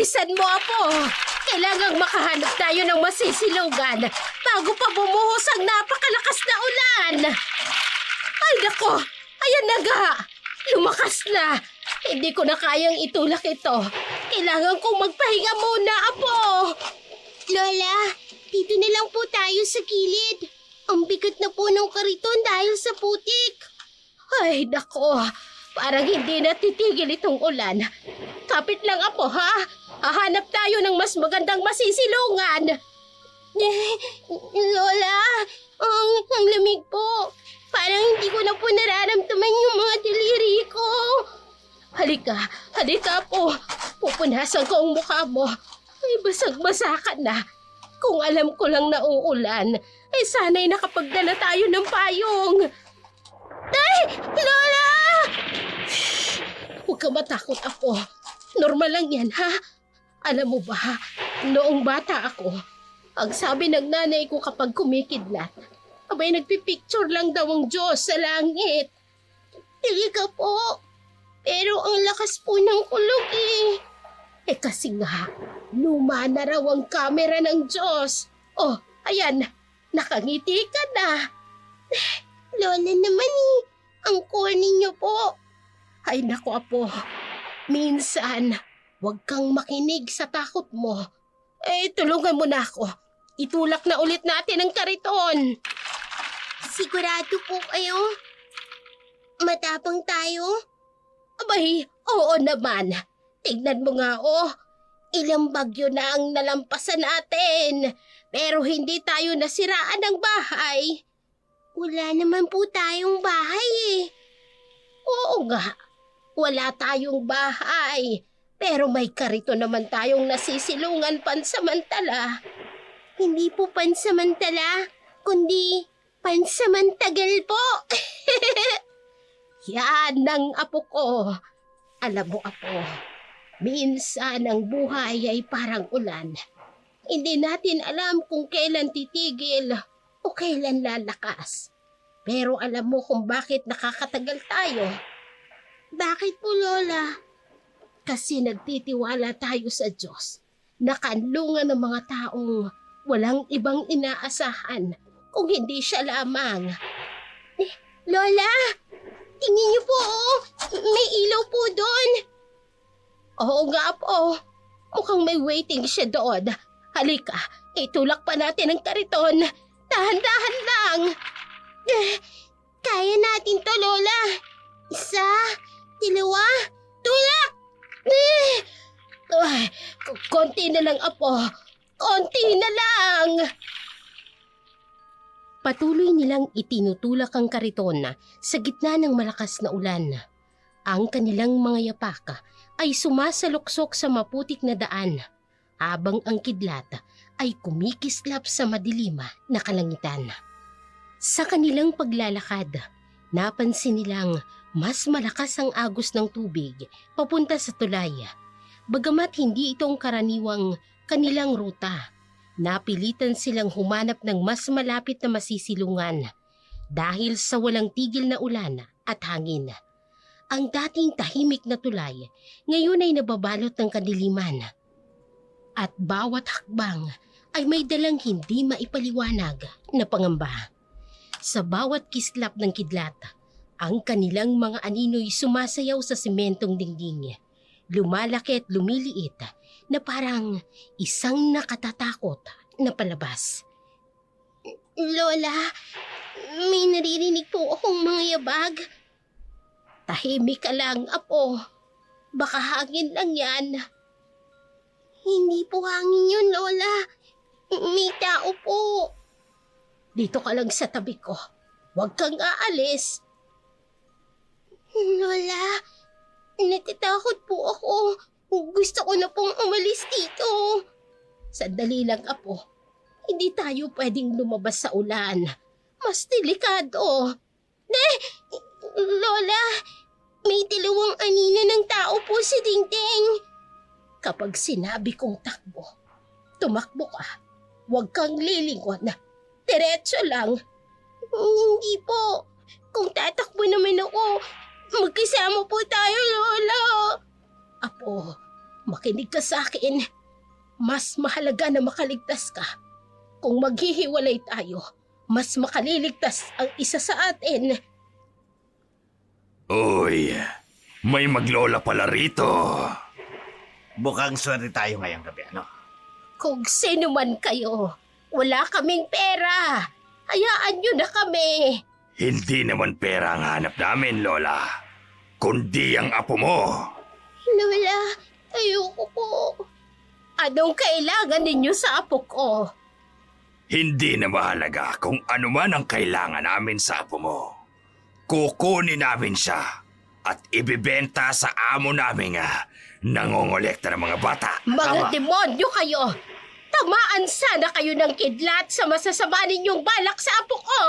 Bilisan mo, Apo! Kailangang makahanap tayo ng masisilugan bago pa bumuhos ang napakalakas na ulan! Ay, nako! Ayan na nga! Lumakas na! Hindi ko na kayang itulak ito. Kailangan kong magpahinga muna, Apo! Lola, dito na lang po tayo sa gilid. Ang bigat na po ng kariton dahil sa putik. Ay, nako! Parang hindi natitigil itong ulan. Kapit lang, Apo, ha? Hahanap tayo ng mas magandang masisilungan. Lola, ang lamig po. Parang hindi ko na po nararamdaman yung mga daliri ko. Halika po. Pupunasan ko ang mukha mo. Ay, basag-basa ka na. Kung alam ko lang na uulan, ay sana'y nakapagdala tayo ng payong. Ay, Lola! Shh! Huwag ka matakot, Apo. Normal lang yan, ha? Alam mo ba, noong bata ako, ang sabi ng nanay ko kapag kumikidlat, abay nagpipicture lang daw ang Diyos sa langit. Talaga po. Pero ang lakas po ng kulog eh. Eh kasi nga, luma na raw ang kamera ng Diyos. Oh, ayan, nakangiti ka na. Lola naman eh, ang corny niyo po. Ay naku, Apo, minsan, huwag kang makinig sa takot mo. Eh, tulungan mo na ako. Itulak na ulit natin ang kariton. Sigurado po kayo? Matapang tayo? Abay, oo naman. Tignan mo nga, oh. Ilang bagyo na ang nalampasan natin. Pero hindi tayo nasiraan ng bahay. Wala naman po tayong bahay eh. Oo nga, wala tayong bahay. Pero may karito naman tayong nasisilungan pansamantala. Hindi po pansamantala, kundi pansamantagal po. Yan ang Apo ko. Alam mo, Apo, minsan ang buhay ay parang ulan. Hindi natin alam kung kailan titigil o kailan lalakas. Pero alam mo kung bakit nakakatagal tayo. Bakit po, Lola? Kasi nagtitiwala tayo sa Diyos. Nakanlungan ng mga taong walang ibang inaasahan kung hindi siya lamang. Lola! Tingin niyo po, oh. May ilaw po doon. Oo nga, Apo. Mukhang may waiting siya doon. Halika, itulak pa natin ang kariton. Dahan-dahan lang. Kaya natin to, Lola. Isa, dalawa, tulak! Ay, konti na lang, Apo. Konti na lang. Patuloy nilang itinutulak ang kariton sa gitna ng malakas na ulan. Ang kanilang mga yapaka ay sumasaluksok sa maputik na daan, habang ang kidlat ay kumikislap sa madilim na kalangitan. Sa kanilang paglalakad, napansin nilang mas malakas ang agos ng tubig papunta sa tulay. Bagamat hindi ito ang karaniwang kanilang ruta, napilitan silang humanap ng mas malapit na masisilungan dahil sa walang tigil na ulan at hangin. Ang dating tahimik na tulay ngayon ay nababalot ng kadiliman. At bawat hakbang ay may dalang hindi maipaliwanag na pangamba. Sa bawat kislap ng kidlat, ang kanilang mga anino'y sumasayaw sa sementong dingding. Lumalaki at lumiliit na parang isang nakatatakot na palabas. Lola, may naririnig po akong mga yabag. Tahimik ka lang, Apo. Baka hangin lang yan. Hindi po hangin yun, Lola. May tao po. Dito ka lang sa tabi ko. Huwag kang aalis. Lola, natatakot po ako. Gusto ko na pong umalis dito. Sandali lang, Apo. Hindi tayo pwedeng lumabas sa ulan. Mas delikado. Lola, may dalawang anino ng tao po sa dingding. Kapag sinabi kong takbo, tumakbo ka. Huwag kang lilingon. Diretso lang. Hindi po. Kung tatakbo naman ako, magkasama po tayo, Lola. Apo, Makinig ka sa akin. Mas mahalaga na makaligtas ka. Kung maghihiwalay tayo, mas makaliligtas ang isa sa atin. Uy, may maglola pala rito. Mukhang swerte tayo ngayong gabi, ano? Kung sino man kayo, wala kaming pera. Hayaan nyo na kami. Hindi naman pera ang hanap namin, Lola. Kundi ang apo mo. Lola, ayoko po. Anong kailangan ninyo sa apo ko? Hindi na mahalaga kung ano man ang kailangan namin sa apo mo. Kukunin namin siya at ibibenta sa amo namin nangongolekta ng mga bata. Mga demonyo kayo! Tamaan sana kayo ng kidlat sa masasama ninyong balak sa apo ko!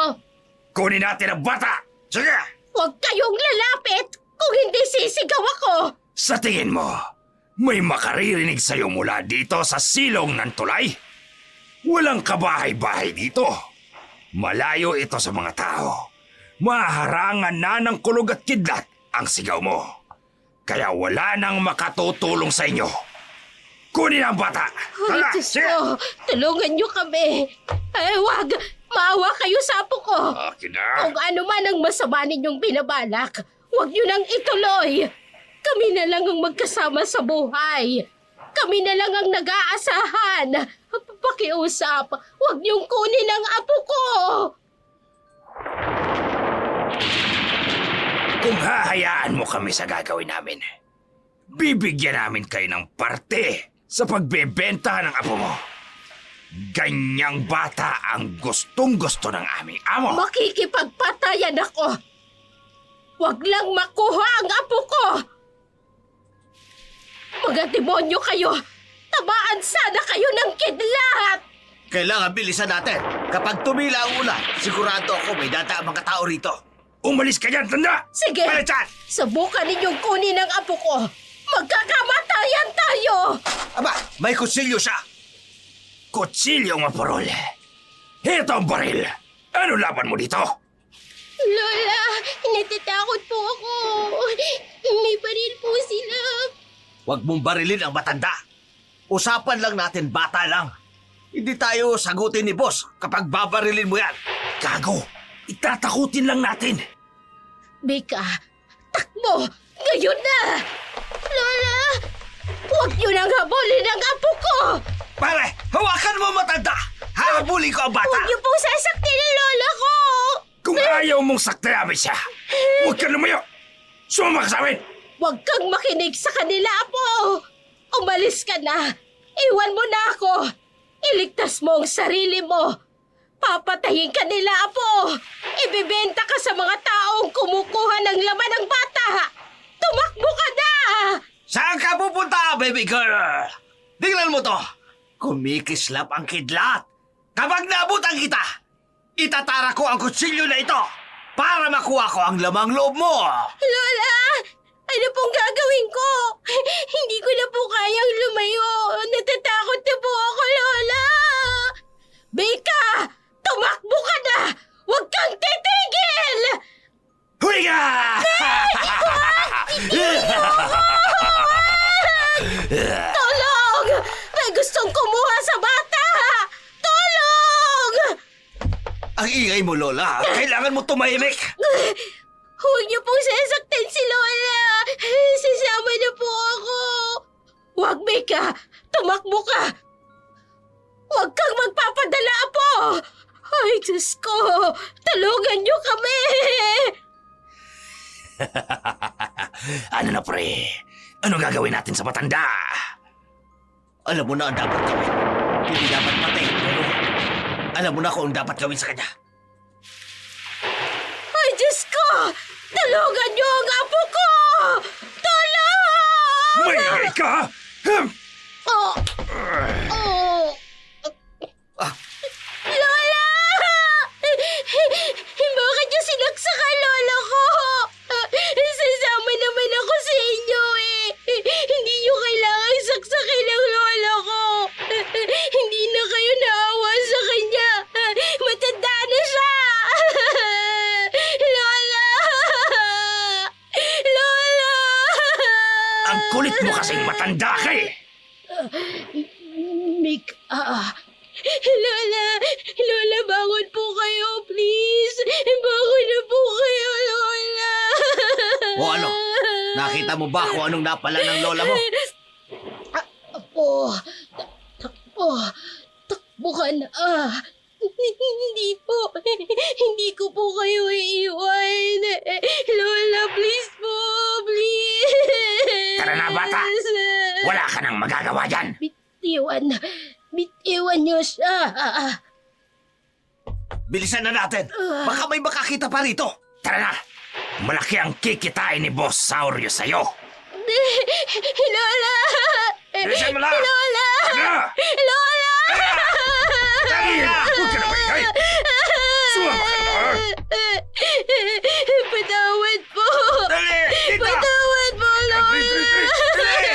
Kunin natin ang bata! Sige! Huwag kayong lalapit kung hindi sisigaw ako! Sa tingin mo, may makaririnig sa'yo mula dito sa silong ng tulay? Walang kabahay-bahay dito. Malayo ito sa mga tao. Maharangan na ng kulog at kidlat ang sigaw mo. Kaya wala nang makatutulong sa inyo. Kunin ang bata! Ay, Tara, Diyos sige! ko! Tulungan niyo kami! Ay, wag! Maawa kayo sa apo ko! Akin na! Kung ano man ang masama ninyong binabalak, huwag niyo nang ituloy! Kami na lang ang magkasama sa buhay! Kami na lang ang nag-aasahan! Pakiusap, huwag niyong kunin ang apo ko! Kung hahayaan mo kami sa gagawin namin, bibigyan namin kayo ng parte sa pagbebenta ng apo mo. Ganyang bata ang gustong-gusto ng aming amo. Makikipagpatayan ako! Huwag lang makuha ang apo ko! Mga demonyo kayo! Tamaan sana kayo ng kidlat! Kailangan bilisan natin. Kapag tumila ang ulan, sigurado ako may data ang mga tao rito. Umalis ka dyan, tanda! Sige! Palitan! Subukan ninyong kunin ang apo ko! Magkakamatayan tayo! Aba, may kutsilyo siya. Kutsilyong maparol. Ito ang baril. Ano laban mo dito? Lola, natatakot po ako. May baril po sila. Huwag mong barilin ang matanda. Usapan lang natin, bata lang. Hindi tayo sagutin ni boss kapag babarilin mo yan. Gago! Itatakutin lang natin. Bika, takbo! Ngayon na! Lola! Huwag niyo nang habulin ang apo ko! Pare, hawakan mo matanda. Habulin ko ang bata. Huwag niyo pong sasaktin ang lola ko! Kung ayaw mong saktayamin siya, huwag ka lumayo. Sumama ka sa amin. Huwag kang makinig sa kanila, apo! Umalis ka na! Iwan mo na ako! Iligtas mo ang sarili mo! Papatayin ka nila, apo! Ibibenta ka sa mga taong kumukuha ng laman ng bata! Tumakbo ka na! Saan ka pupunta, baby girl? Tingnan mo to. Kumikislap ang kidlat. Kapag naabutan kita, itatara ko ang kutsilyo na ito para makuha ko ang lamang loob mo. Lola! Ano pong gagawin ko? Hindi ko na po kayang lumayo. Natatakot na po ako, Lola! Bika! Tumakbo ka na! Huwag kang titigil! Huli ka! Tulong! May gustong kumuha sa bata! Tulong! Ang ingay mo, Lola. Kailangan mo tumahimik. Huwag niyo pong sasaktan si Lola! Sasama na po ako! Huwag, Bika! Tumakbo ka! Huwag kang magpapadala, apo! Ay, Diyos ko! Tulungan niyo kami! Ano na, pre? Ano gagawin natin sa matanda? Alam mo na ang dapat gawin. Hindi dapat patayin, pero alam mo na kung dapat gawin sa kanya. Ay, Diyos ko! Tulungan niyo ang apo ko! Tulong! May ingay ka! Oh! Oh! Ah, Lola! Bakit niyo sinaksakan lola ko? Sasama naman ako sa inyo eh. Hindi niyo kailangang saksakin ang lola ko. Hindi na kayo naawa sa kanya. Matanda na Kulit mo kasing matanda ka eh. Lola, bangon po kayo, please. Bangon na po kayo, Lola. O ano? Nakita mo ba kung anong napala ng lola mo? Takbo ka na. Hindi ko po kayo iiwan. Lola, please po, please. Tara na, bata. Wala ka nang magagawa dyan. Bitiwan niyo siya. Bilisan na natin. Baka may makakita pa rito. Tara na. Malaki ang kikitain ni Boss Saurio sa'yo. Lola! Bilisan mo lang. Lola! Tara! Lola! Dali na! Huwag ka na maingay! Sumama ka na! Patawad po! Dali! Dito! Patawad po, Lola! Bilis! Tayo!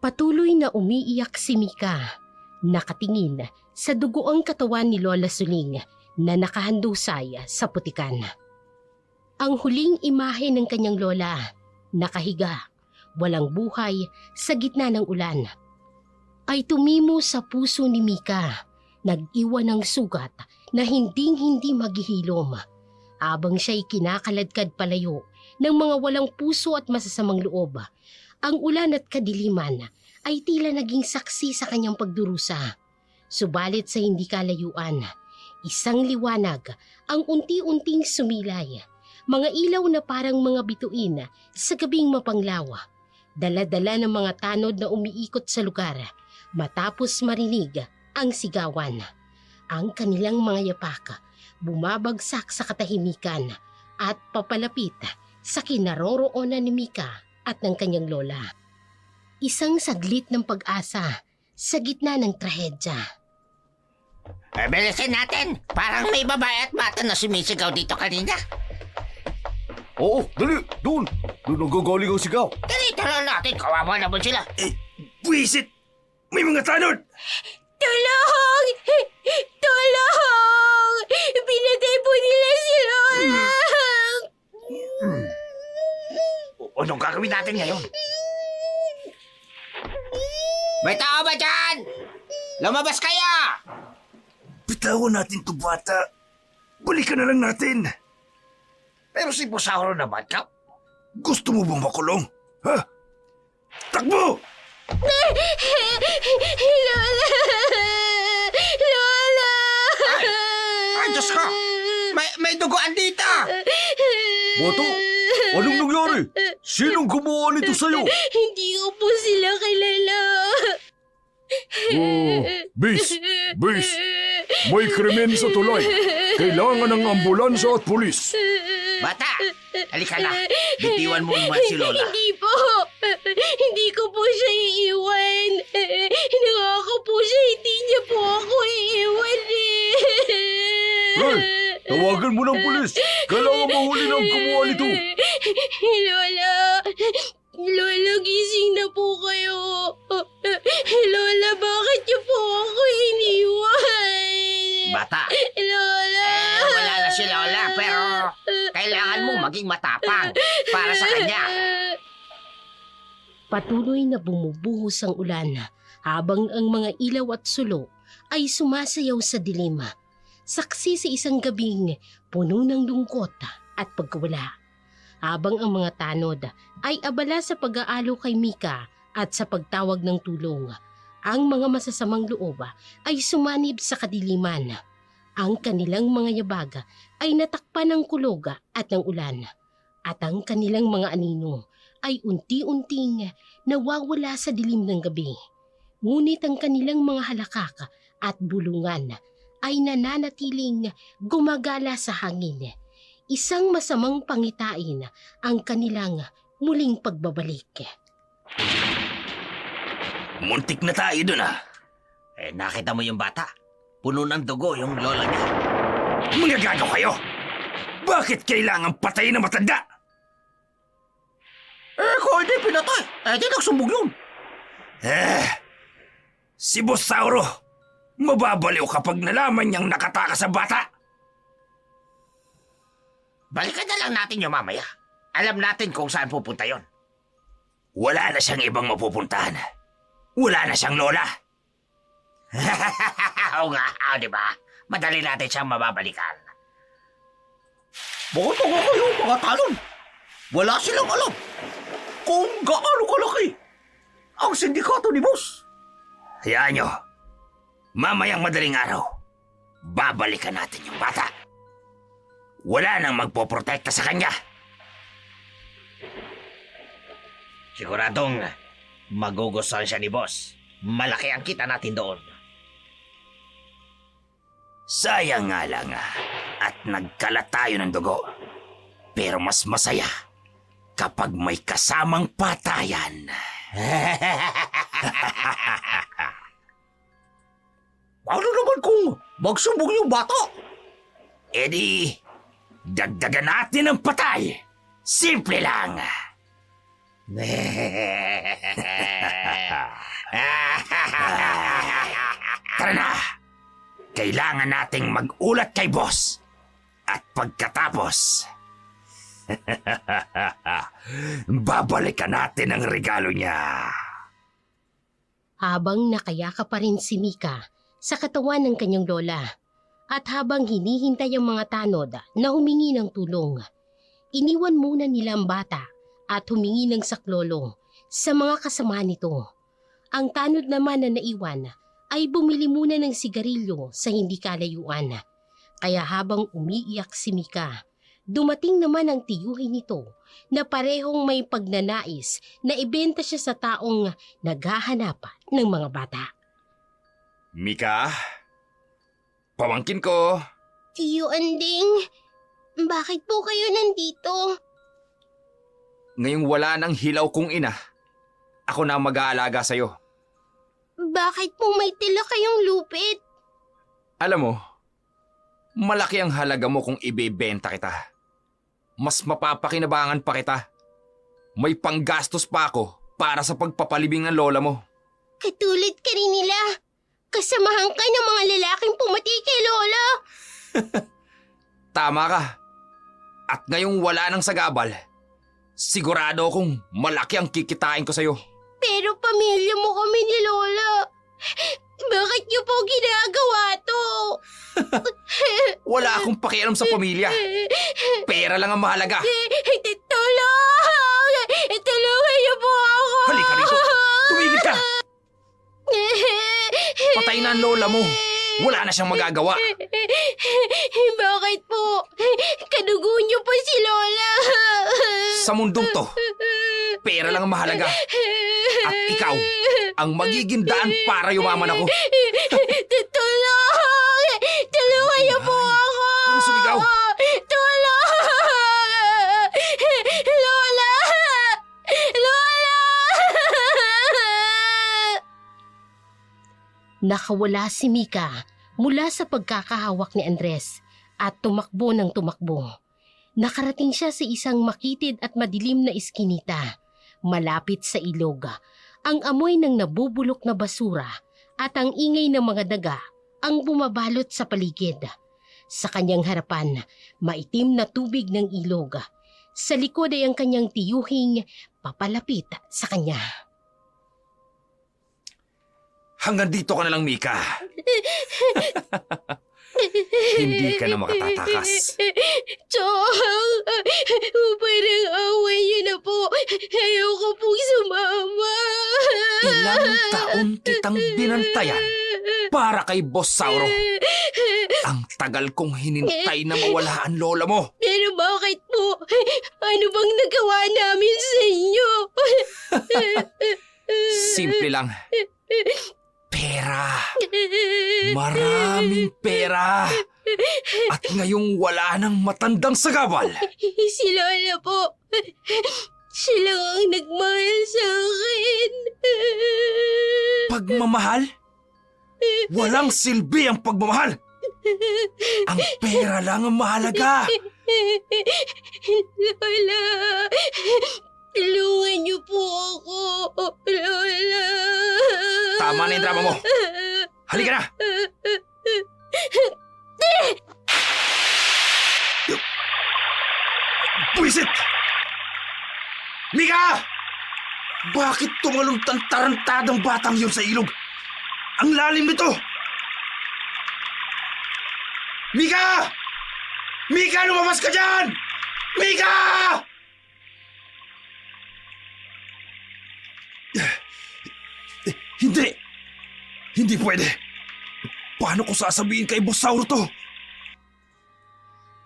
Patuloy na umiiyak si Mika, nakatingin sa dugoang katawan ni Lola Suling na nakahandusay sa putikan. Ang huling imahe ng kanyang lola, nakahiga, walang buhay sa gitna ng ulan, ay tumimo sa puso ni Mika, nag-iwan ng sugat na hinding-hindi maghihilom, habang siya'y kinakaladkad palayo ng mga walang puso at masasamang loob. Ang ulan at kadiliman ay tila naging saksi sa kanyang pagdurusa. Subalit sa hindi kalayuan, isang liwanag ang unti-unting sumilay. Mga ilaw na parang mga bituin sa gabing mapanglaw. Dala-dala ng mga tanod na umiikot sa lugar matapos marinig ang sigawan. Ang kanilang mga yapak bumabagsak sa katahimikan at papalapit sa kinaroroonan ni Mika at ng kanyang lola. Isang saglit ng pag-asa sa gitna ng trahedya. Bilisin natin. Parang may babae at bata na sumisigaw dito kanina. Oo, dali. Doon. Doon ang gagaling ang sigaw. Dali, tara natin. Kawawa naman sila. Buwisit! May mga tanod! Tulong! Tulong! Pinatay po nila si Lola! Anong gagawin natin ngayon? May tao ba dyan? Lumabas kayo! Bitawan natin to, bata. Balikan na lang natin. Pero si Bosauro naman, Kap. Gusto mo bang makulong? Ha? Takbo! Lola! Lola! Ay, Diyos ko! May duguan dito! Bato, anong nangyari? Sinong gumawa nito sa'yo? Hindi ko po sila kilala. Bis, may krimen sa tulay. Kailangan ng ambulansya at pulis. Bata, halika na. Bitiwan mo naman si Lola. Hindi po. Hindi ko po siya iiwan. Nangako po siya, hindi niya po ako iiwan Hey, tawagan mo ng pulis. Kailangan mahuli ng gumawa nito. Lola, Lola, gising na po kayo. Lola, bakit niyo po ako iniwan? Bata, Lola! wala na si Lola pero kailangan mo maging matapang para sa kanya. Patuloy na bumubuhos ang ulan habang ang mga ilaw at sulo ay sumasayaw sa dilim. Saksi sa isang gabing puno ng lungkot at pagkawala. Habang ang mga tanod ay abala sa pag-aalo kay Mika at sa pagtawag ng tulong, ang mga masasamang loob ay sumanib sa kadiliman. Ang kanilang mga yabag ay natakpan ng kulog at ng ulan. At ang kanilang mga anino ay unti-unting nawawala sa dilim ng gabi. Ngunit ang kanilang mga halakak at bulungan ay nananatiling gumagala sa hangin. Isang masamang pangitain ang kanilang muling pagbabalik. Muntik na tayo dun, ah. Nakita mo yung bata? Puno ng dugo yung lola niya. Mga gago kayo! Bakit kailangan patayin na matanda? Kung hindi pinatay, di nagsumbog yun. Si Bosauro, mababaliw kapag nalaman niyang nakatakas sa bata. Balikan na lang natin yung mamaya. Alam natin kung saan pupunta yon. Wala na siyang ibang mapupuntahan. Wala na siyang lola. Oo nga, di ba? Madali natin siyang mababalikan. Bakit ako kayo, mga talon? Wala silang alam kung gaano kalaki ang sindikato ni Boss. Hayaan nyo. Mamayang madaling araw, babalikan natin yung bata. Wala nang magpoprotekta sa kanya. Siguradong magugustuhan siya ni Boss. Malaki ang kita natin doon. Sayang nga lang at nagkalat tayo ng dugo. Pero mas masaya kapag may kasamang patayan. Ano naman kung magsumbong yung bata? E di, dagdagan natin ang patay. Simple lang. Tara na. Kailangan nating mag-ulat kay boss. At pagkatapos, babalikan natin ang regalo niya. Habang nakayaka pa rin si Mika sa katawan ng kanyang lola at habang hinihintay ang mga tanod na humingi ng tulong, iniwan muna nila ang bata at humingi ng saklolo sa mga kasama nito. Ang tanod naman na naiwan ay bumili muna ng sigarilyo sa hindi kalayuan. Kaya habang umiiyak si Mika, dumating naman ang tiyuhin nito na parehong may pagnanais na ibenta siya sa taong naghahanap ng mga bata. Mika, pamangkin ko. Tiyo Anding, bakit po kayo nandito? Ngayong wala ng hilaw kong ina, ako na ang mag-aalaga sa'yo. Bakit po may tila kayong lupit? Alam mo, malaki ang halaga mo kung ibebenta kita. Mas mapapakinabangan pa kita. May panggastos pa ako para sa pagpapalibing ng lola mo. Katulad ka rin nila. Kasamahan ka ng mga lalaking pumati kay Lola. Tama ka. At ngayong wala ng sagabal, sigurado akong malaki ang kikitain ko sa'yo. Pero pamilya mo kami ni Lola. Bakit niyo po ginagawa to? Wala akong pakialam sa pamilya. Pera lang ang mahalaga. Tulong! Tulungan niyo po ako! Halika rito. Tumigil ka. Patay na ang lola mo. Wala na siyang magagawa. Bakit po? Kadugo niyo pa si Lola. Sa mundong to, pera lang ang mahalaga. At ikaw, ang magiging daan para yumaman ako. Tulong! Tulungan niyo po ako! Anong sumigaw? Tulong! Lola! Lola! Nakawala si Mika mula sa pagkakahawak ni Andres at tumakbo ng tumakbo. Nakarating siya sa isang makitid at madilim na iskinita, malapit sa ilog. Ang amoy ng nabubulok na basura at ang ingay ng mga daga ang bumabalot sa paligid. Sa kanyang harapan, maitim na tubig ng ilog. Sa likod ay ang kanyang tiyuhing papalapit sa kanya. Hanggang dito ka na lang, Mika. Hindi ka na makatatakas. Chong! Parang away niyo na po. Ayoko pong sumama. Ilang taon kitang binantayan para kay Boss Sauro. Ang tagal kong hinintay na mawala ang lola mo. Pero bakit po? Ano bang nagawa namin sa inyo? Simple lang. Pera. Maraming pera. At ngayong wala ng matandang sagabal. Si Lola po. Siya lang ang nagmahal sa akin. Pagmamahal? Walang silbi ang pagmamahal. Ang pera lang ang mahalaga. Lola, tulungan niyo po ako. Lola. Tama na yung drama mo. Halika na. Buisit! Mika! Bakit tumalong tarantadang batang yun sa ilog? Ang lalim nito! Mika! Mika, lumabas ka dyan! Mika! Hindi! Hindi pwede! Paano ko sasabihin kay Bosauro to?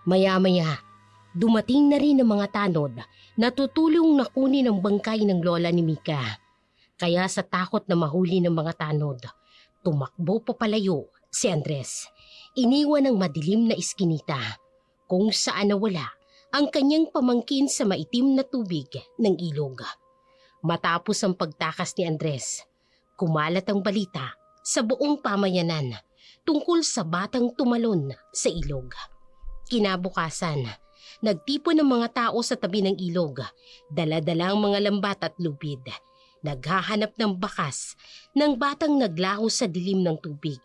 Maya-maya, dumating na rin ang mga tanod na tutulong na kunin ang bangkay ng lola ni Mika. Kaya sa takot na mahuli ng mga tanod, tumakbo papalayo si Andres. Iniwan ang madilim na iskinita kung saan nawala ang kanyang pamangkin sa maitim na tubig ng ilog. Matapos ang pagtakas ni Andres, kumalat ang balita sa buong pamayanan tungkol sa batang tumalon sa ilog. Kinabukasan, nagtipon ng mga tao sa tabi ng ilog, dala-dalang mga lambat at lupid. Naghahanap ng bakas ng batang naglaho sa dilim ng tubig.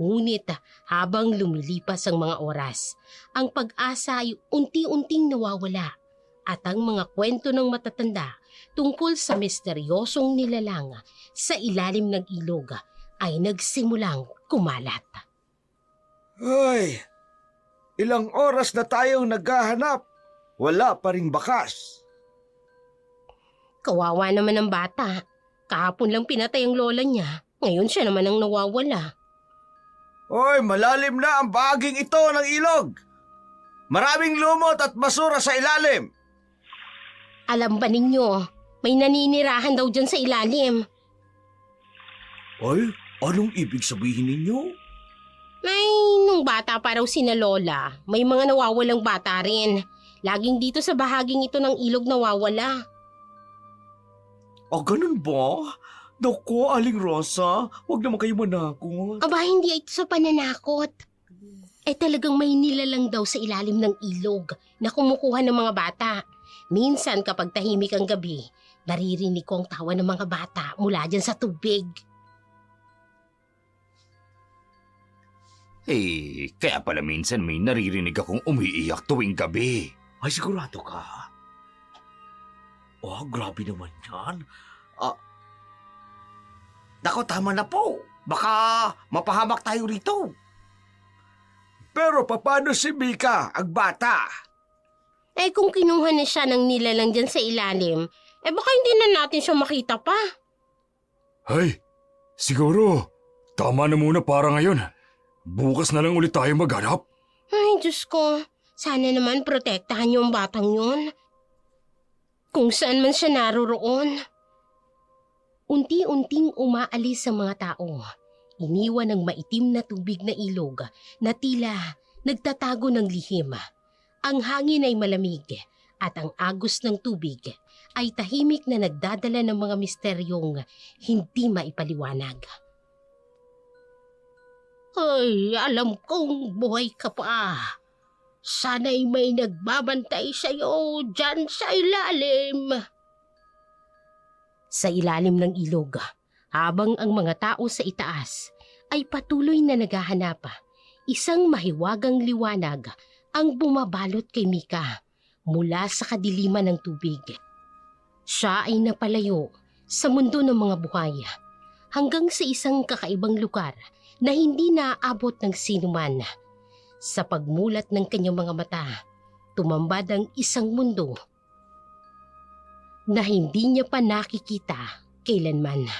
Ngunit habang lumilipas ang mga oras, ang pag-asa ay unti-unting nawawala at ang mga kwento ng matatanda tungkol sa misteryosong nilalang sa ilalim ng ilog ay nagsimulang kumalat. Ay, ilang oras na tayong naghahanap. Wala pa ring bakas. Kawawa naman ang bata. Kahapon lang pinatay ang lola niya. Ngayon siya naman ang nawawala. Hoy, malalim na ang bahaging ito ng ilog. Maraming lumot at basura sa ilalim. Alam ba ninyo, may naninirahan daw dyan sa ilalim. Ay, anong ibig sabihin ninyo? May nung bata pa raw sina lola, may mga nawawalang bata rin. Laging dito sa bahaging ito ng ilog nawawala. O ganun ba? Naku, Aling Rosa, huwag naman kayo manakot. Aba, hindi ito sa pananakot. Talagang may nilalang daw sa ilalim ng ilog na kumukuha ng mga bata. Minsan kapag tahimik ang gabi, naririnig ko ang tawa ng mga bata mula dyan sa tubig. Kaya pala minsan may naririnig akong umiiyak tuwing gabi. Ay, sigurado ka? Oh, grabe naman yan. Nako, tama na po. Baka mapahamak tayo rito. Pero paano si Mika, ang bata? Kung kinuha na siya ng nilalang dyan sa ilalim, baka hindi na natin siya makita pa. Ay, siguro, tama na muna para ngayon. Bukas na lang ulit tayo maghanap. Ay, Diyos ko. Sana naman protektahan niyo ang batang yun. Kung saan man siya naroroon. Unti-unting umaalis ang mga tao. Iniwan ng maitim na tubig na ilog na tila nagtatago ng lihim. Ang hangin ay malamig at ang agos ng tubig ay tahimik na nagdadala ng mga misteryong hindi maipaliwanag. Ay, alam kong buhay ka pa. Sana'y may nagbabantay sa'yo dyan sa ilalim. Sa ilalim ng ilog, habang ang mga tao sa itaas ay patuloy na naghahanap, isang mahiwagang liwanag ang bumabalot kay Mika mula sa kadiliman ng tubig. Siya ay napalayo sa mundo ng mga buhay hanggang sa isang kakaibang lugar na hindi naaabot ng sinuman. Sa pagmulat ng kanyang mga mata, tumambad ang isang mundo na hindi niya pa nakikita kailanman.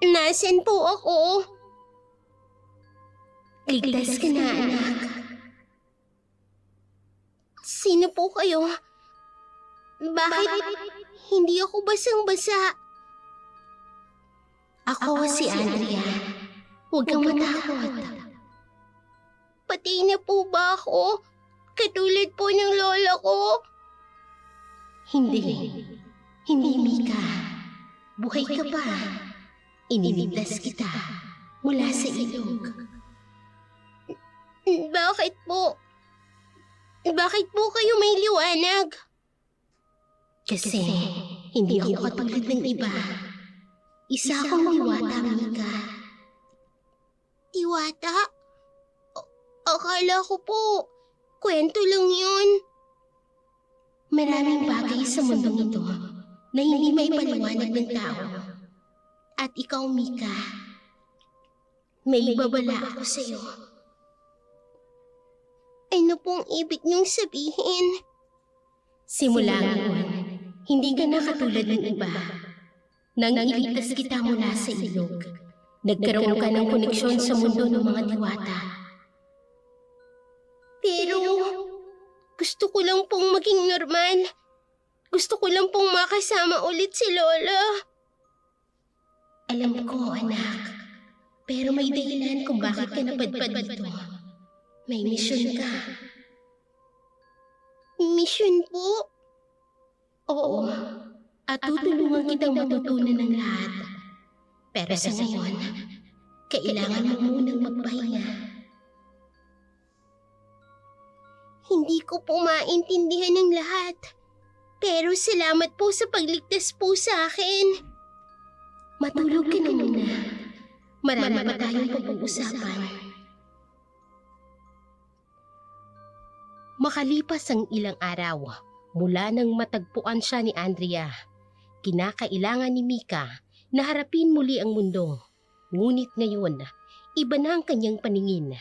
Nasaan po ako? Ligtas ka na, anak. Sino po kayo? Bakit hindi ako basang-basa? Ako si Andrea. Huwag kang matakot. Patay na po ba ako? Katulad po ng lola ko? Hindi. Hindi, Mika. Buhay ka pa. Iniligtas kita mula sa ilog. Bakit po? Bakit po kayo may liwanag? Kasi hindi ako katulad ng iba. Isa akong diwata, Mika. Diwata? Akala ko po, Kwento lang yun. Maraming bagay sa mundong ito na hindi maipaliwanag ng tao. At ikaw, Mika, may babala ako sa'yo. Ano pong ibig niyong sabihin? Simula ngayon, hindi ka na katulad ng iba. Nang iligtas kita mula sa ilog, nagkaroon ka ng koneksyon sa mundo ng mga diwata. Pero gusto ko lang pong maging normal. Gusto ko lang pong makasama ulit si Lola. Alam ko, anak. Pero may dahilan kung bakit ka napadpad dito. May misyon ka. Mission po? Oo. At tutulungan kitang matutunan ng lahat. Pero sa ngayon, kailangan mo munang magpahinga. Hindi ko po maintindihan ng lahat. Pero salamat po sa pagligtas po sa akin. Matulog ka na muna. Marami pa tayong pag-uusapan. Makalipas ang ilang araw, mula nang matagpuan siya ni Andrea, kinakailangan ni Mika na harapin muli ang mundo. Ngunit ngayon, iba na ang kanyang paningin.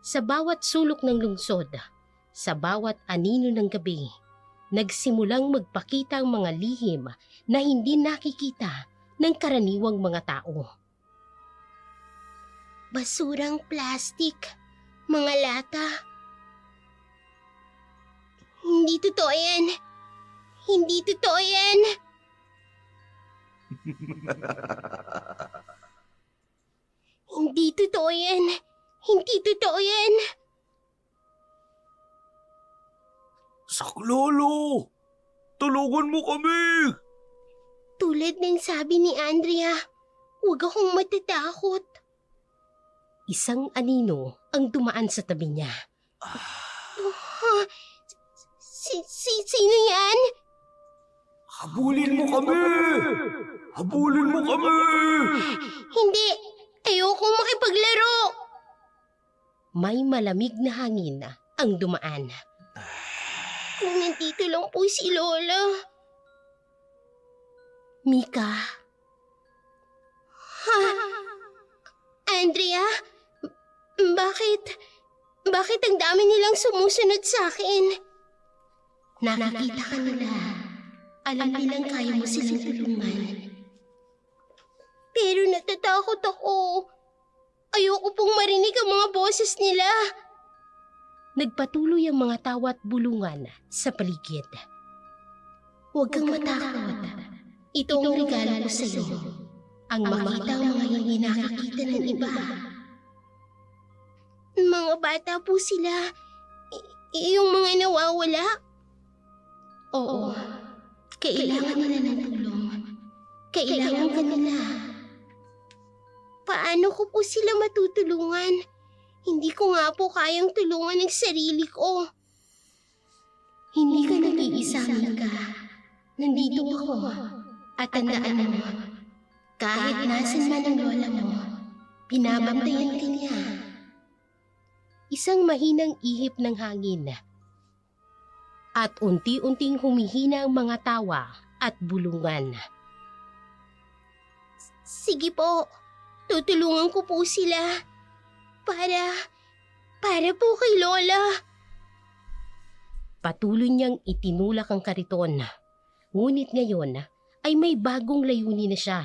Sa bawat sulok ng lungsod, sa bawat anino ng gabi, nagsimulang magpakita ang mga lihim na hindi nakikita ng karaniwang mga tao. Basurang plastik, mga lata. Hindi totoo yan. Hindi totoo yan. Hindi totoo yan. Hindi totoo yan. Saklolo! Tulungan mo kami! Tulad ng sabi ni Andrea, huwag akong matatakot. Isang anino ang dumaan sa tabi niya. Sino yan? Habulin mo kami! Habulin mo kami! Hindi! Ayokong makipaglaro! May malamig na hangin ang dumaan. Kung nandito lang po si Lola. Mika, Ha? Andrea? Bakit ang dami nilang sumusunod sa akin? nakikita ka nila. Alam nilang kaya mo silang tulungan. Pero natatakot ako. Ayoko pong marinig ang mga boses nila. Nagpatuloy ang mga tawa at bulungan sa paligid. Huwag kang matakot. Ito ang regalo ko sa iyo. Ang makita ang mga hindi nakikita ng iba. Mga bata po sila. Yung mga nawawala. Oo, kailangan nila ng tulong. Kailangan ka nila. Paano ko po sila matutulungan? Hindi ko nga po kayang tulungan ng sarili ko. Hindi ka nag-iisa, Mika. Nandito ako. At tandaan mo, kahit nasan man ang lola mo, pinabantayan ka niya. Isang mahinang ihip ng hangin. At unti-unting humihina ang mga tawa at bulungan. Sige po, tutulungan ko po sila. Para po kay Lola. Patuloy niyang itinulak ang kariton. Ngunit ngayon ay may bagong layunin na siya,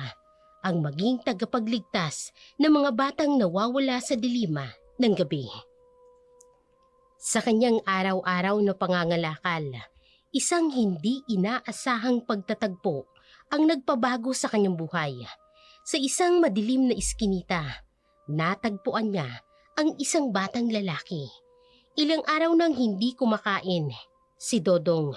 ang maging tagapagligtas ng mga batang nawawala sa dilima ng gabi. Sa kanyang araw-araw na pangangalakal, isang hindi inaasahang pagtatagpo ang nagpabago sa kanyang buhay. Sa isang madilim na iskinita, natagpuan niya ang isang batang lalaki. Ilang araw nang hindi kumakain, si Dodong.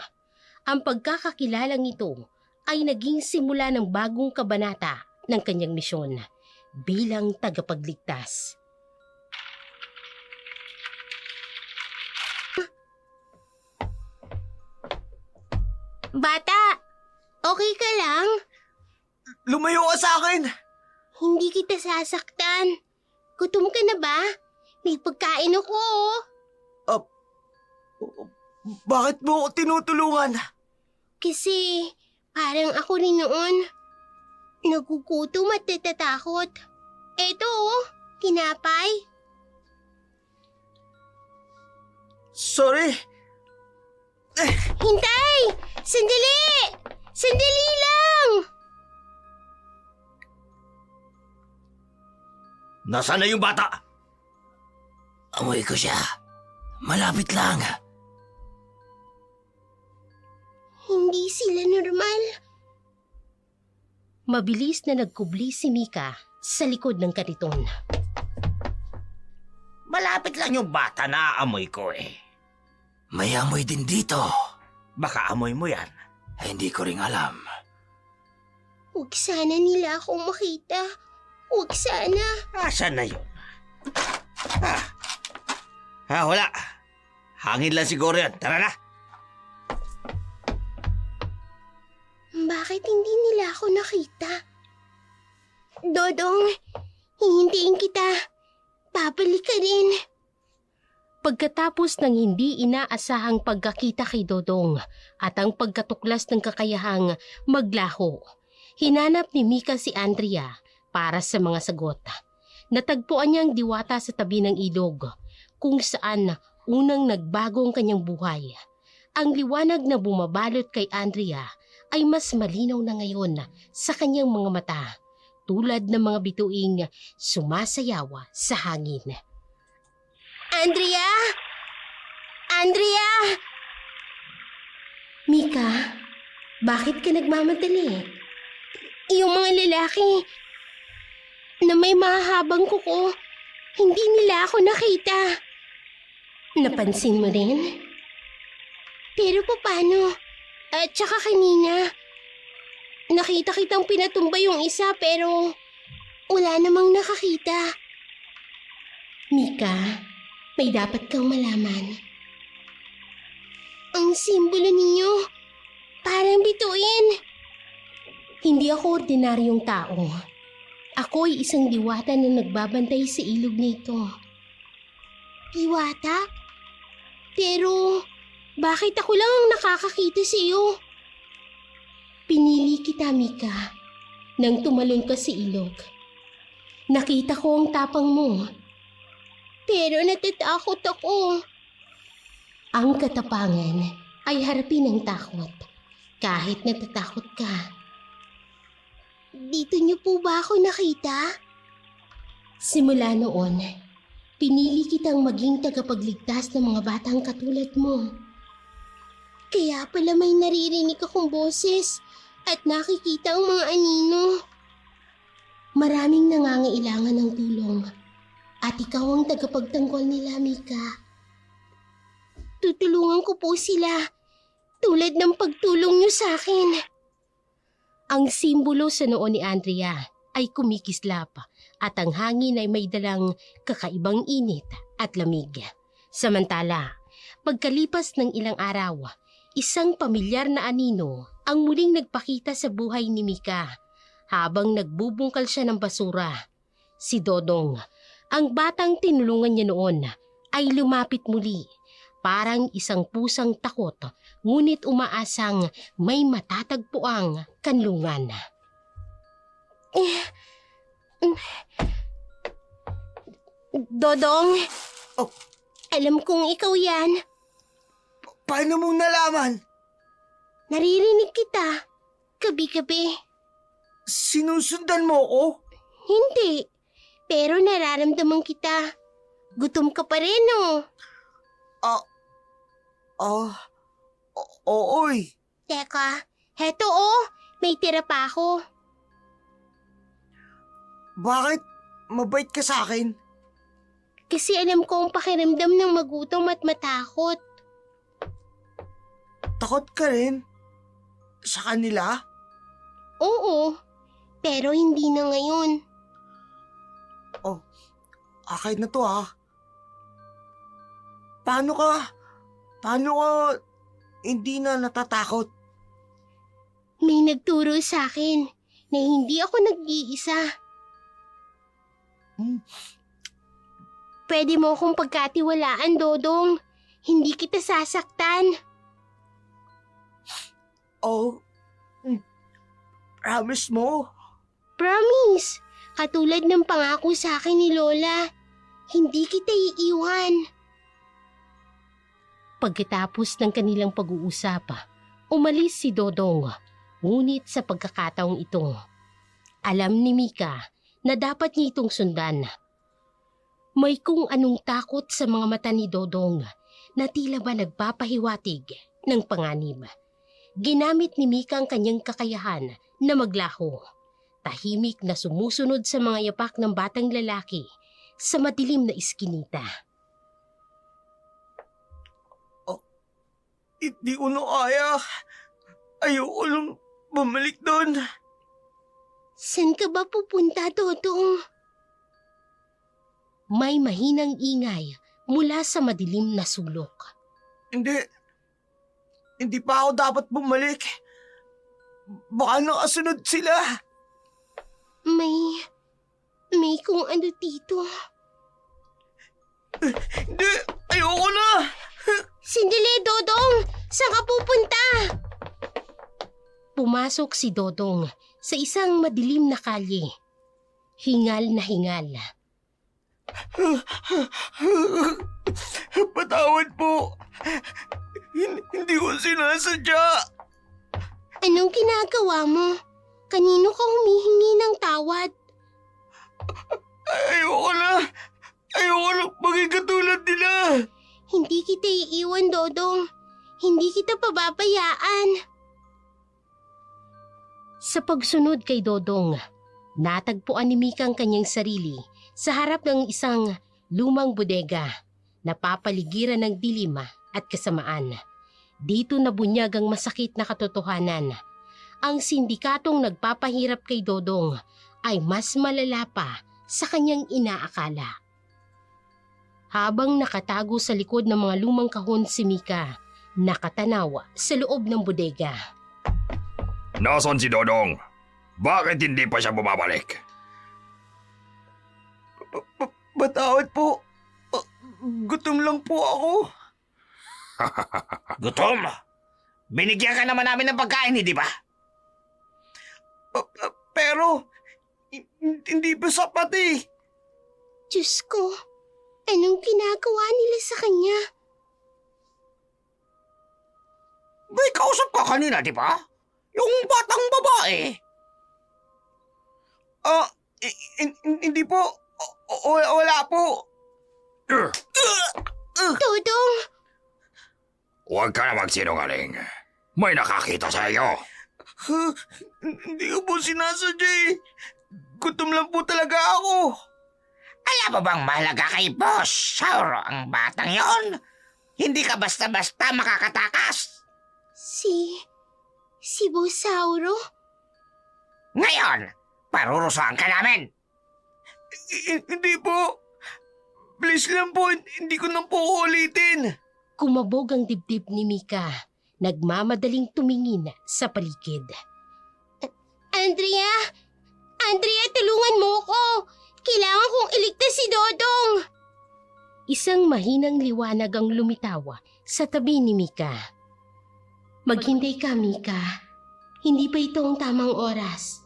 Ang pagkakakilalang ito ay naging simula ng bagong kabanata ng kanyang misyon bilang tagapagligtas. Bata, okay ka lang? Lumayo ka sa akin! Hindi kita sasaktan. Gutom ka na ba? May pagkain ako. Bakit mo ako tinutulungan? Kasi parang ako rin noon. Nagugutom at natatakot. Eto tinapay. Sorry. Hintay! Sandali! Sandali lang! Nasaan na yung bata? Amoy ko siya. Malapit lang. Hindi sila normal. Mabilis na nagkubli si Mika sa likod ng kariton. Malapit lang yung bata na amoy ko eh. May amoy din dito. Baka amoy mo yan. Hindi ko rin alam. Huwag sana nila akong makita. Huwag sana. Asan na yun? Wala. Hangin lang siguro yan. Tara na. Bakit hindi nila ako nakita? Dodong, hihintayin kita. Babalik ka rin. Pagkatapos ng hindi inaasahang pagkakita kay Dodong at ang pagkatuklas ng kakayahang maglaho, hinanap ni Mika si Andrea para sa mga sagot. Natagpuan niya ang diwata sa tabi ng ilog, kung saan unang nagbago ang kanyang buhay. Ang liwanag na bumabalot kay Andrea ay mas malinaw na ngayon sa kanyang mga mata, tulad ng mga bituing sumasayaw sa hangin. Andrea! Andrea! Mika, bakit ka nagmamadali? Yung mga lalaki na may mahahabang kuko, hindi nila ako nakita. Napansin mo rin? Pero paano? At saka kanina, nakita kitang pinatumba yung isa pero wala namang nakakita. Mika, may dapat kang malaman. Ang simbolo ninyo, parang bituin. Hindi ako ordinaryong tao. Ako ay isang diwata na nagbabantay sa ilog nito. Diwata? Pero bakit ako lang ang nakakakita sa iyo? Pinili kita, Mika, nang tumalon ka sa ilog. Nakita ko ang tapang mo. Pero natatakot ako. Ang katapangan ay harapin ang takot, kahit natatakot ka. Dito niyo po ba ako nakita? Simula noon, pinili kitang maging tagapagligtas ng mga batang katulad mo. Kaya pala may naririnig akong boses at nakikita ang mga anino. Maraming nangangailangan ng tulong at ikaw ang tagapagtanggol nila, Mika. Tutulungan ko po sila tulad ng pagtulong niyo sa akin. Ang simbolo sa noo ni Andrea ay kumikislap at ang hangin ay may dalang kakaibang init at lamig. Samantala, pagkalipas ng ilang araw, isang pamilyar na anino ang muling nagpakita sa buhay ni Mika habang nagbubungkal siya ng basura. Si Dodong, ang batang tinulungan niya noon, ay lumapit muli. Parang isang pusang takot, ngunit umaasang may matatagpuang kanlungan. Dodong, Oh. alam kong ikaw yan. Paano mong nalaman? Naririnig kita. Gabi-gabi. Sinusundan mo ko? Hindi. Pero nararamdaman kita. Gutom ka pa rin, no? Ooy. Teka, heto may tira pa ako. Bakit mabait ka sa akin? Kasi alam ko ang pakiramdam ng magutom at matakot. Takot ka rin? Sa kanila? Oo, pero hindi na ngayon. Akin na to Paano ka hindi na natatakot? May nagturo sa akin na hindi ako nag-iisa. Pwede mo akong pagkatiwalaan, Dodong. Hindi kita sasaktan. Oh, promise mo? Promise. Katulad ng pangako sa akin ni Lola. Hindi kita iiwan. Pagkatapos ng kanilang pag-uusap, umalis si Dodong. Ngunit sa pagkakataong ito, alam ni Mika na dapat niya itong sundan. May kung anong takot sa mga mata ni Dodong na tila ba nagpapahiwatig ng panganib. Ginamit ni Mika ang kanyang kakayahan na maglaho. Tahimik na sumusunod sa mga yapak ng batang lalaki sa madilim na iskinita. Hindi ko na kaya. Ayoko lang bumalik doon. Saan ka ba pupunta, Dodong? May mahinang ingay mula sa madilim na sulok. Hindi pa ako dapat bumalik. Baka nakasunod sila. May kung ano dito. Hindi, ayoko na. Sandali, Dodong! Saan ka pupunta? Pumasok si Dodong sa isang madilim na kalye. Hingal na hingal. Patawad po. Hindi ko sinasadya. Anong ginagawa mo? Kanino ka humihingi ng tawad? Ayoko na. Ayoko na maging katulad nila. Hindi kita iiwan, Dodong. Hindi kita pababayaan. Sa pagsunod kay Dodong, natagpuan ni Mika ang kanyang sarili sa harap ng isang lumang bodega na papaligiran ng dilim at kasamaan. Dito nabunyag ang masakit na katotohanan. Ang sindikatong nagpapahirap kay Dodong ay mas malala pa sa kanyang inaakala. Habang nakatago sa likod ng mga lumang kahon si Mika, nakatanaw sa loob ng bodega. Nasaan si Dodong? Bakit hindi pa siya bumabalik? Patawad po. Gutom lang po ako. Gutom? Binigyan ka naman namin ng pagkain, di ba? Pero, hindi pa sapat eh. Diyos ko, anong ginagawa nila sa kanya? May kausap ka kanina, di ba? Yung batang babae. Hindi po. Wala po. Dodong! Huwag ka na magsinungaling. May nakakita sa iyo. Hindi ko po sinasadya eh. Gutom lang po talaga ako. Alam mo bang mahalaga kay Boss Sauro ang batang yon? Hindi ka basta-basta makakatakas. Si Bosauro? Ngayon, parurusahan ka namin. Hindi po. Please lang po, hindi ko na po ulitin. Kumabog ang dibdib ni Mika, nagmamadaling tumingin sa paligid. Andrea! Andrea, tulungan mo ko! Kailangan kong iligtas si Dodong! Isang mahinang liwanag ang lumitaw sa tabi ni Mika. Maghintay ka, Mika. Hindi pa ito ang tamang oras.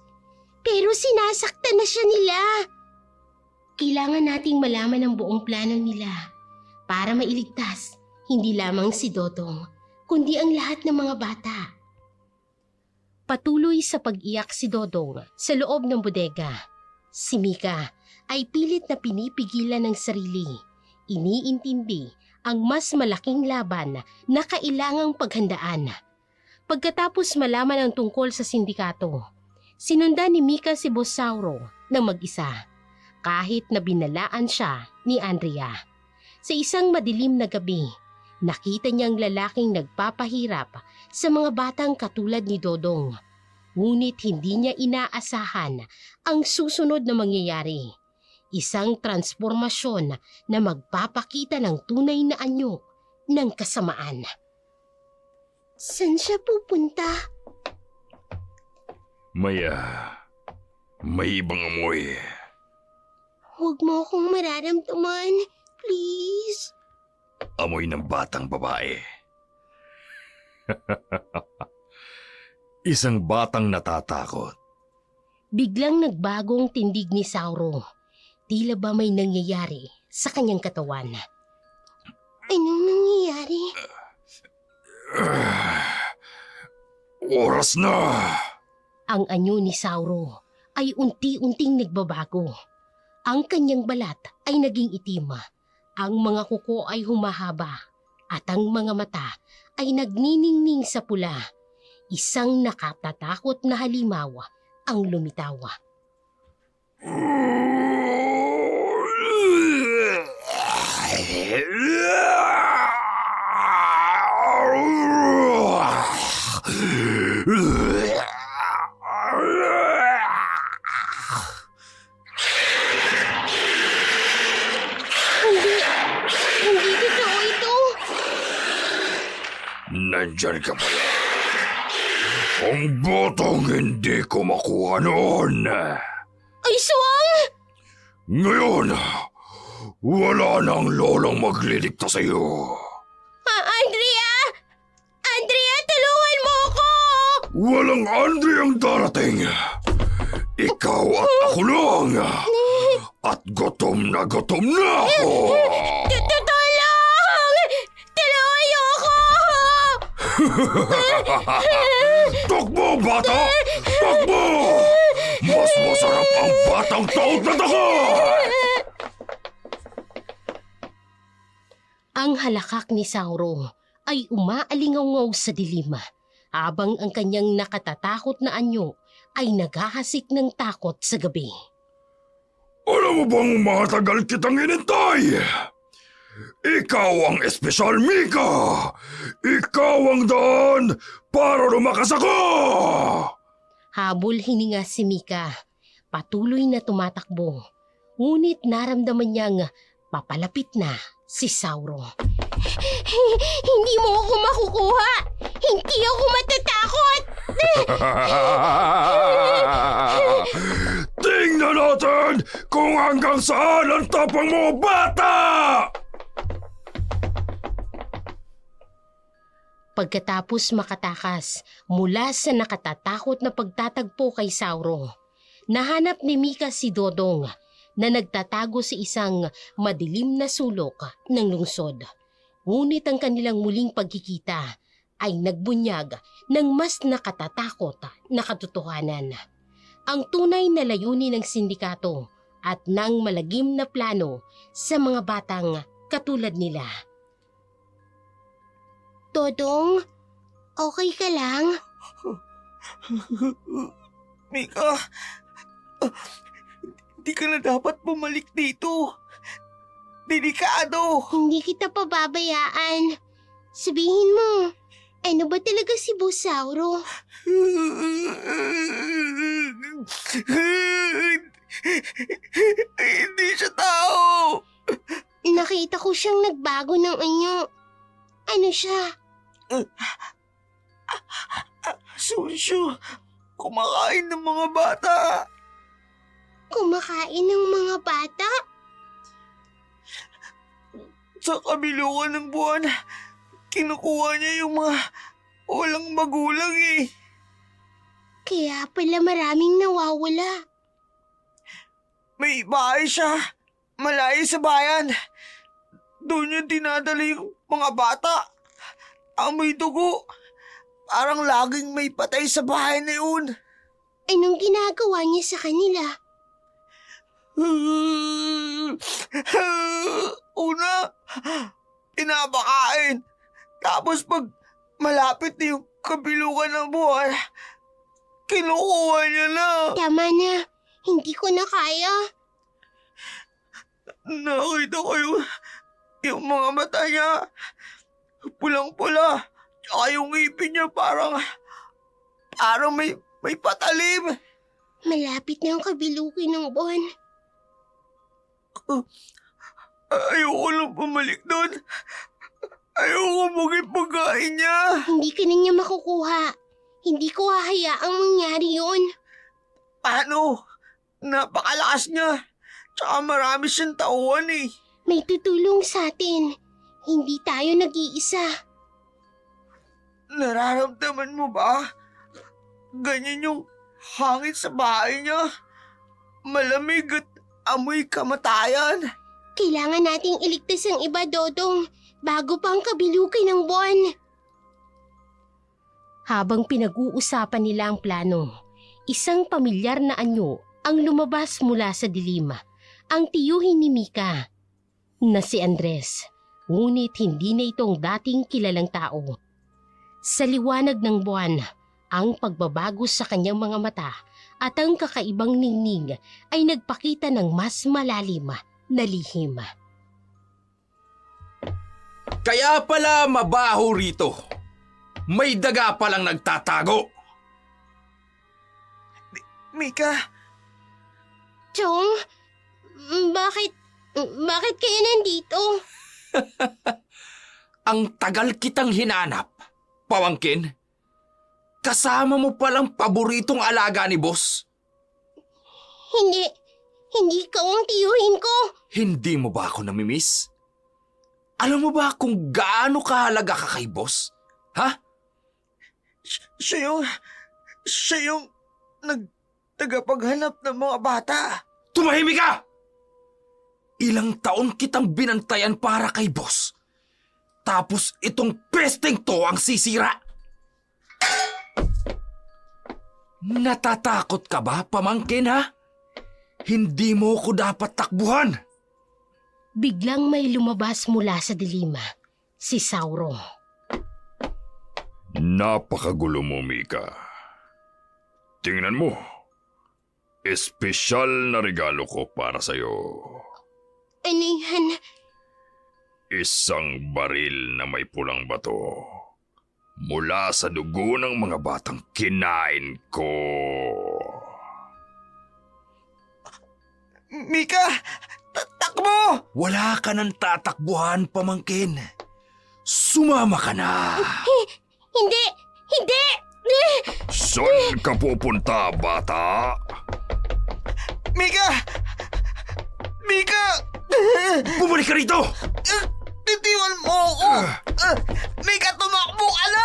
Pero sinasaktan na siya nila. Kailangan nating malaman ang buong plano nila para mailigtas hindi lamang si Dodong, kundi ang lahat ng mga bata. Patuloy sa pag-iyak si Dodong sa loob ng bodega. Si Mika ay pilit na pinipigilan ng sarili. Iniintindi ang mas malaking laban na kailangang paghandaan. Pagkatapos malaman ang tungkol sa sindikato, sinundan ni Mika si Bosauro ng mag-isa. Kahit na binalaan siya ni Andrea. Sa isang madilim na gabi, nakita niyang lalaking nagpapahirap sa mga batang katulad ni Dodong. Ngunit hindi niya inaasahan ang susunod na mangyayari. Isang transformasyon na magpapakita ng tunay na anyo ng kasamaan. Saan siya pupunta? May ibang amoy. Huwag mo akong mararamdaman. Please. amoy ng batang babae. Isang batang natatakot. Biglang nagbagong tindig ni Sauro. Tila ba may nangyayari sa kanyang katawan. Anong nangyayari? Oras na! Ang anyo ni Sauro ay unti-unting nagbabago. Ang kanyang balat ay naging itim. Ang mga kuko ay humahaba at ang mga mata ay nagniningning sa pula. Isang nakatatakot na halimaw ang lumitaw. Hindi totoo ito. Nandyan ka pala. Ang batang hindi ko makuha noon. Ay, swang! Ngayon, wala nang lolang magliligtas sa iyo. Andrea! Andrea, tulungan mo ako! Walang Andre ang darating. Ikaw at ako lang. At gutom na ako. Tulong! Tulungan niyo ako! Takbo, bata! Takbo! Mas masarap ang batang taot na tako! Ang halakak ni Sauro ay umaalingaw sa dilim habang ang kanyang nakatatakot na anyo ay naghahasik ng takot sa gabi. Alam mo bang matagal kitang inintay? Ikaw ang espesyal, Mika! Ikaw ang daan para lumakas ako! Habol hininga si Mika. Patuloy na tumatakbo. Ngunit naramdaman niyang papalapit na si Sauro. Hindi mo ako makukuha! Hindi ako matatakot! Tingnan natin kung hanggang saan ang tapang mo, bata! Pagkatapos makatakas mula sa nakatatakot na pagtatagpo kay Sauro, nahanap ni Mika si Dodong na nagtatago sa isang madilim na sulok ng lungsod. Ngunit ang kanilang muling pagkikita ay nagbunyag ng mas nakatatakot na katotohanan. Ang tunay na layunin ng sindikato at ng malagim na plano sa mga batang katulad nila. Dodong, okay ka lang? Mika, hindi ka na dapat bumalik dito. Delikado. Hindi kita pababayaan. Sabihin mo, ano ba talaga si Bosauro? Hindi siya tao. Nakita ko siyang nagbago ng anyo. Ano siya? Sunsyo, kumakain ng mga bata. Kumakain ng mga bata? Sa kabiluan ng buwan, kinukuha niya yung mga walang magulang eh. Kaya pala maraming nawawala. May bahay siya, malayo sa bayan. Doon niya dinadala yung mga bata. Amoy dugo. Parang laging may patay sa bahay na yun. Anong ginagawa niya sa kanila? Una, pinapakain. Tapos pag malapit na yung kabilukan ng buwan, kinukuha niya na. Tama na. Hindi ko na kaya. Nakita ko yung mga mata niya. Pulang-pula. Tsaka yung ngipin niya parang may patalim. Malapit na ang kabilukin ng buwan. Ayoko lang bumalik doon. Ayoko maging pagkain niya. Hindi ka na niya makukuha. Hindi ko hahayaang mangyari yun. Paano? Napakalakas niya. Tsaka marami siyang tauhan eh. May tutulong sa atin. hindi tayo nag-iisa. Nararamdaman mo ba? Ganyan yung hangin sa bahay niya. Malamig at amoy kamatayan. Kailangan nating iligtas ang iba, Dodong, bago pang kabilukin ng buwan. Habang pinag-uusapan nila ang plano, isang pamilyar na anyo ang lumabas mula sa dilim. Ang tiyuhin ni Mika na si Andres, ngunit hindi na itong dating kilalang tao. Sa liwanag ng buwan, ang pagbabago sa kanyang mga mata at ang kakaibang ningning ay nagpakita ng mas malalim na lihim. Kaya pala mabaho rito. May daga palang nagtatago. Mika, Chong, bakit kayo nandito? Ang tagal kitang hinanap. Pamangkin, kasama mo palang paboritong alaga ni boss. Hindi ikaw ang tiyuhin ko. Hindi mo ba ako namimiss? Alam mo ba kung gaano kahalaga ka kay boss? Ha? siya yung tagapaghanap ng mga bata. Tumahimik ka! Ilang taon kitang binantayan para kay boss. Tapos itong pesteng to ang sisira. Natatakot ka ba, pamangkin, ha? Hindi mo ko dapat takbuhan. Biglang may lumabas mula sa dilim, si Sauro. Napakagulo mo, Mika. Tingnan mo. Espesyal na regalo ko para sa'yo. Ano yan? Isang baril na may pulang bato. Mula sa dugo ng mga batang kinain ko. Mika, takbo! Wala ka nang tatakbuhan, pamangkin. Sumama ka na. Hindi! Saan ka pupunta, bata? Mika! Bumalik ka rito! Titiwan mo ako! Mika, tumakbo ka na!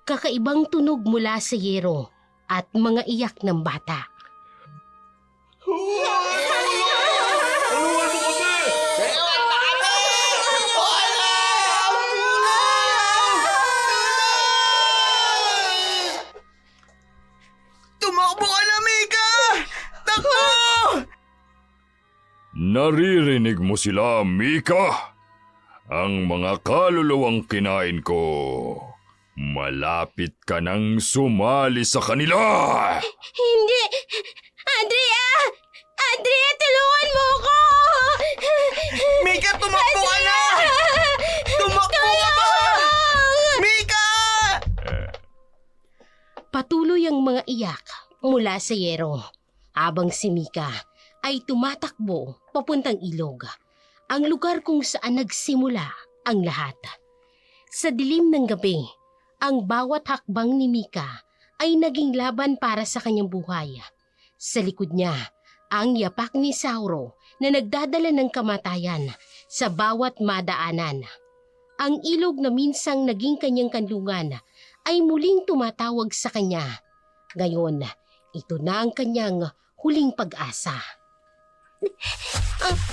Kakaibang tunog mula sa yero at mga iyak ng bata. Tumakbo ka na, Mika! Takbo! Naririnig mo sila, Mika? Ang mga kaluluwang kinain ko. Malapit ka nang sumali sa kanila. Hindi! Andrea! Andrea, tulungan mo ko! Mika, tumakbo ka na! Tumakbo ka ba? Mika! Patuloy ang mga iyak mula sa yero, habang si Mika ay tumatakbo papuntang ilog, ang lugar kung saan nagsimula ang lahat. Sa dilim ng gabi, ang bawat hakbang ni Mika ay naging laban para sa kanyang buhay. Sa likod niya, ang yapak ni Sauro na nagdadala ng kamatayan sa bawat madaanan. Ang ilog na minsang naging kanyang kanlungan ay muling tumatawag sa kanya. Ngayon, ito na ang kanyang huling pag-asa.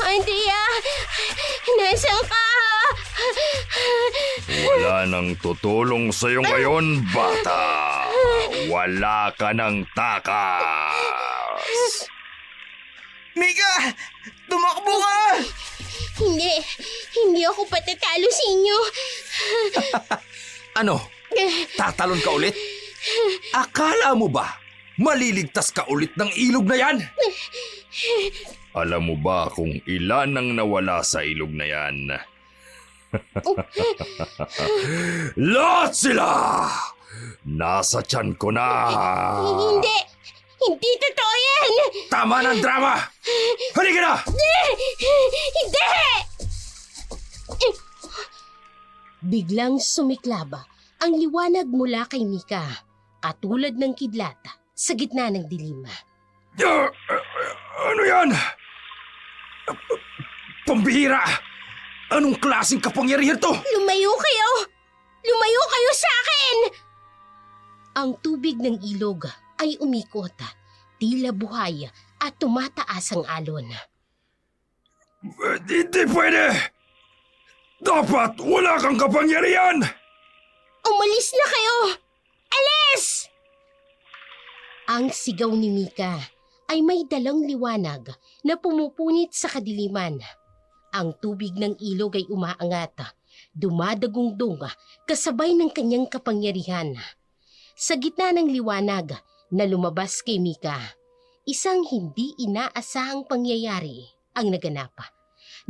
Andrea! Nasaan ka? Wala nang tutulong sa'yo ngayon, bata. Wala ka ng takas. Mika! Tumakbo ka! Hindi ako patatalo sa inyo. Ano? Tatalon ka ulit? Akala mo ba maliligtas ka ulit ng ilog na yan? Alam mo ba kung ilan ang nawala sa ilog na yan? Lahat sila! Nasa tiyan ko na! Hindi totoo yan! Tama ng drama! Halika na! Hindi! Biglang sumiklab ang liwanag mula kay Mika, katulad ng kidlat sa gitna ng dilim. Ano yan? Pambihira! Anong klaseng kapangyarihan to? Lumayo kayo! Lumayo kayo sa akin! Ang tubig ng ilog ay umikot, tila buhay at tumataas ang alon. Hindi pwede! Dapat wala kang kapangyarihan! Umalis na kayo! Alis! Ang sigaw ni Mika ay may dalang liwanag na pumupunit sa kadiliman. Ang tubig ng ilog ay umaangat, dumadagungdong kasabay ng kanyang kapangyarihan. Sa gitna ng liwanag na lumabas kay Mika, isang hindi inaasahang pangyayari ang naganap.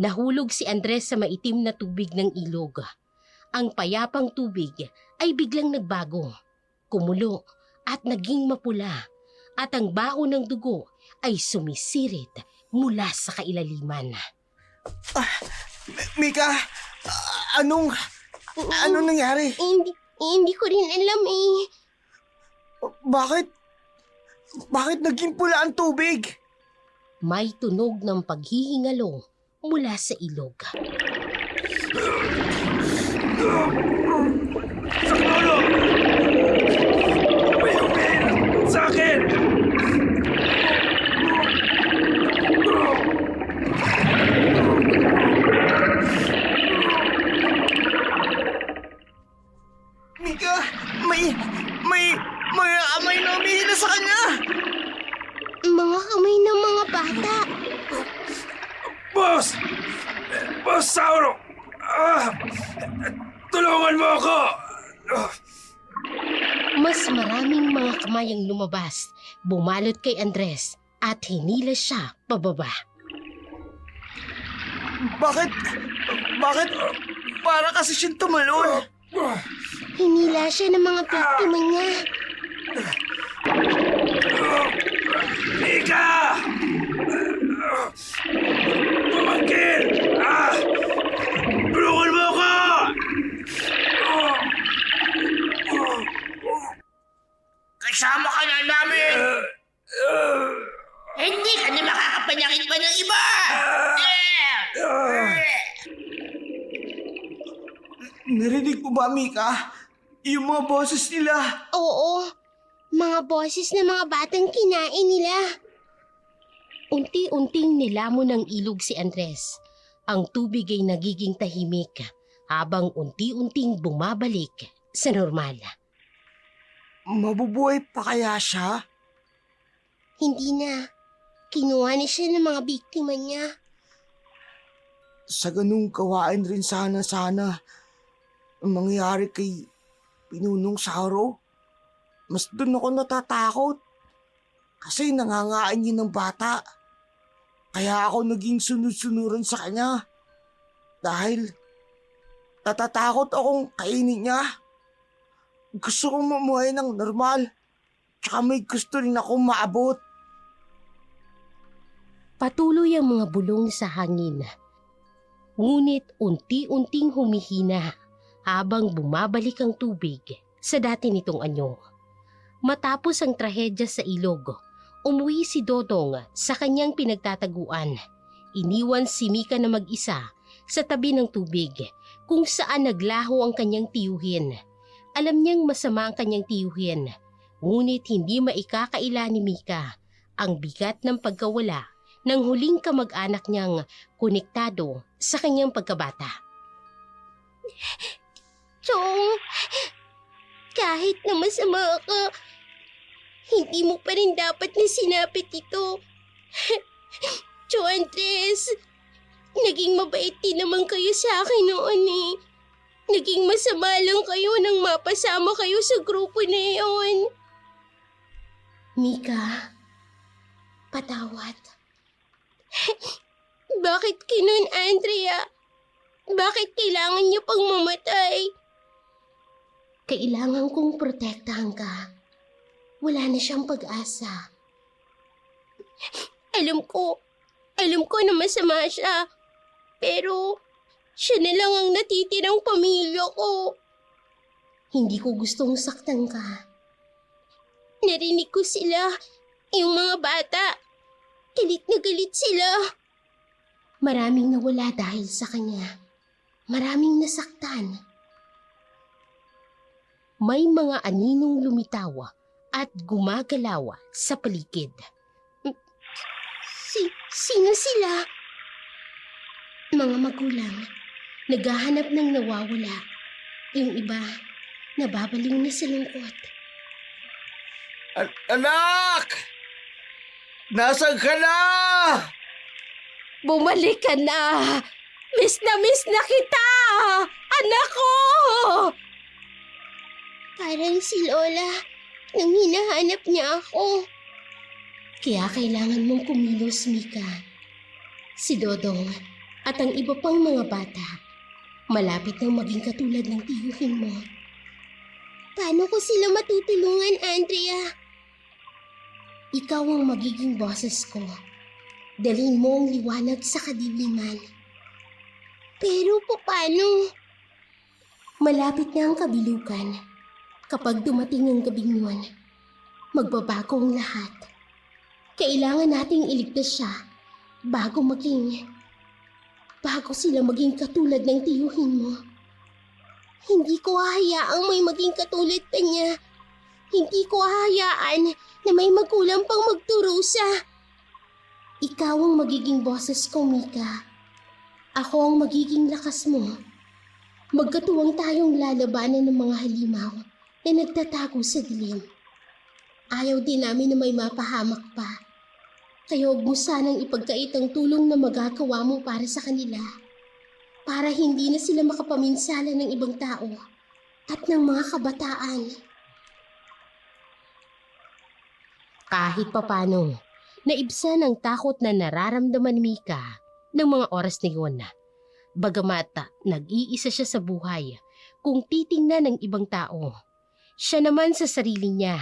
Nahulog si Andres sa maitim na tubig ng ilog. Ang payapang tubig ay biglang nagbago, kumulo at naging mapula, at ang baho ng dugo ay sumisirit mula sa kailaliman. Mika, anong nangyari? Hindi ko rin alam eh. Bakit naging pula ang tubig? May tunog ng paghihingalo mula sa ilog. May humihila sa akin! Mika, may amay na umihila sa kanya! Mga kamay ng mga bata. Boss! Boss Sauro! Tulungan mo ako! Mas maraming mga kamay ang lumabas, bumalot kay Andres at hinila siya pababa. Bakit para kasi siyang tumalon? Hinila siya ng mga biktima niya. Mika! Pumangkin! Tulungan mo ako! Kasama ka na namin! Hindi ka na makakapanyakit pa ng iba! Narinig mo ba, Mika? Yung mga boses nila. Oo, mga boses ng mga batang kinain nila. Unti-unting nilamon ng ilog si Andres. Ang tubig ay nagiging tahimik habang unti-unting bumabalik sa normal. Mabubuhay pa kaya siya? Hindi na. Kinuha na siya ng mga biktima niya. Sa ganung kawain rin sana ang mangyayari kay Pinunong Sauro. Mas doon ako natatakot. Kasi nangangain yun ng bata. Kaya ako naging sunod-sunuran sa kanya. Dahil natatakot akong kainin niya. Gusto kong mamuhay ng normal. Tsaka may gusto rin akong maabot. Patuloy ang mga bulong sa hangin. Ngunit unti-unting humihina habang bumabalik ang tubig sa dati nitong anyo. Matapos ang trahedya sa ilog, umuwi si Dodong sa kanyang pinagtataguan. Iniwan si Mika na mag-isa sa tabi ng tubig kung saan naglaho ang kanyang tiyuhin. Alam niyang masama ang kanyang tiyuhin, ngunit hindi maikakaila ni Mika ang bigat ng pagkawala ng huling kamag-anak niyang konektado sa kanyang pagkabata. Chong, kahit na masama ka, hindi mo pa rin dapat na sinapit ito. Chong Andres, naging mabait din naman kayo sa akin noon eh. Naging masama lang kayo nang mapasama kayo sa grupo na iyon. Mika, patawad. Bakit kinun, Andrea? Bakit kailangan niyo pang mamatay? Kailangan kong protektahan ka. Wala na siyang pag-asa. Alam ko na masama siya. Pero siya na lang ang natitirang pamilya ko. Hindi ko gustong saktan ka. Narinig ko sila, yung mga bata. Galit na galit sila. Maraming nawala dahil sa kanya. Maraming nasaktan. May mga aninong lumitawa at gumagalawa sa paligid. Sino sila? Mga magulang. Naghahanap ng nawawala. Yung iba, nababaliw na sa lungkot. Anak! Nasaan ka na? Bumalik ka na! Miss na kita! Anak ko! Parang si Lola nang hinahanap niya ako. Kaya kailangan mong kumilos, Mika. Si Dodong at ang iba pang mga bata, malapit nang maging katulad ng tiyuhin mo. Paano ko sila matutulungan, Andrea? Ikaw ang magiging boses ko. Dalhin mo ang liwanag sa kadiliman. Pero paano? Malapit na ang kabilugan. Kapag dumating ang gabing yun, magbabago ang lahat. Kailangan nating iligtas siya bago sila maging katulad ng tiyuhin mo. Hindi ko hahayaang may maging katulad pa niya. Hindi ko hahayaan na may magulang pang magturusa. Ikaw ang magiging boses ko, Mika. Ako ang magiging lakas mo. Magkatuwang tayong lalabanan ng mga halimaw na nagtatago sa dilim. Ayaw din namin na may mapahamak pa. Kaya huwag mo sanang ipagkait ang tulong na magagawa mo para sa kanila. Para hindi na sila makapaminsala ng ibang tao at ng mga kabataan. Kahit papano, naibsan ang takot na nararamdaman ni Mika ng mga oras na yun. Bagamat nag-iisa siya sa buhay kung titingnan ng ibang tao. Siya naman sa sarili niya,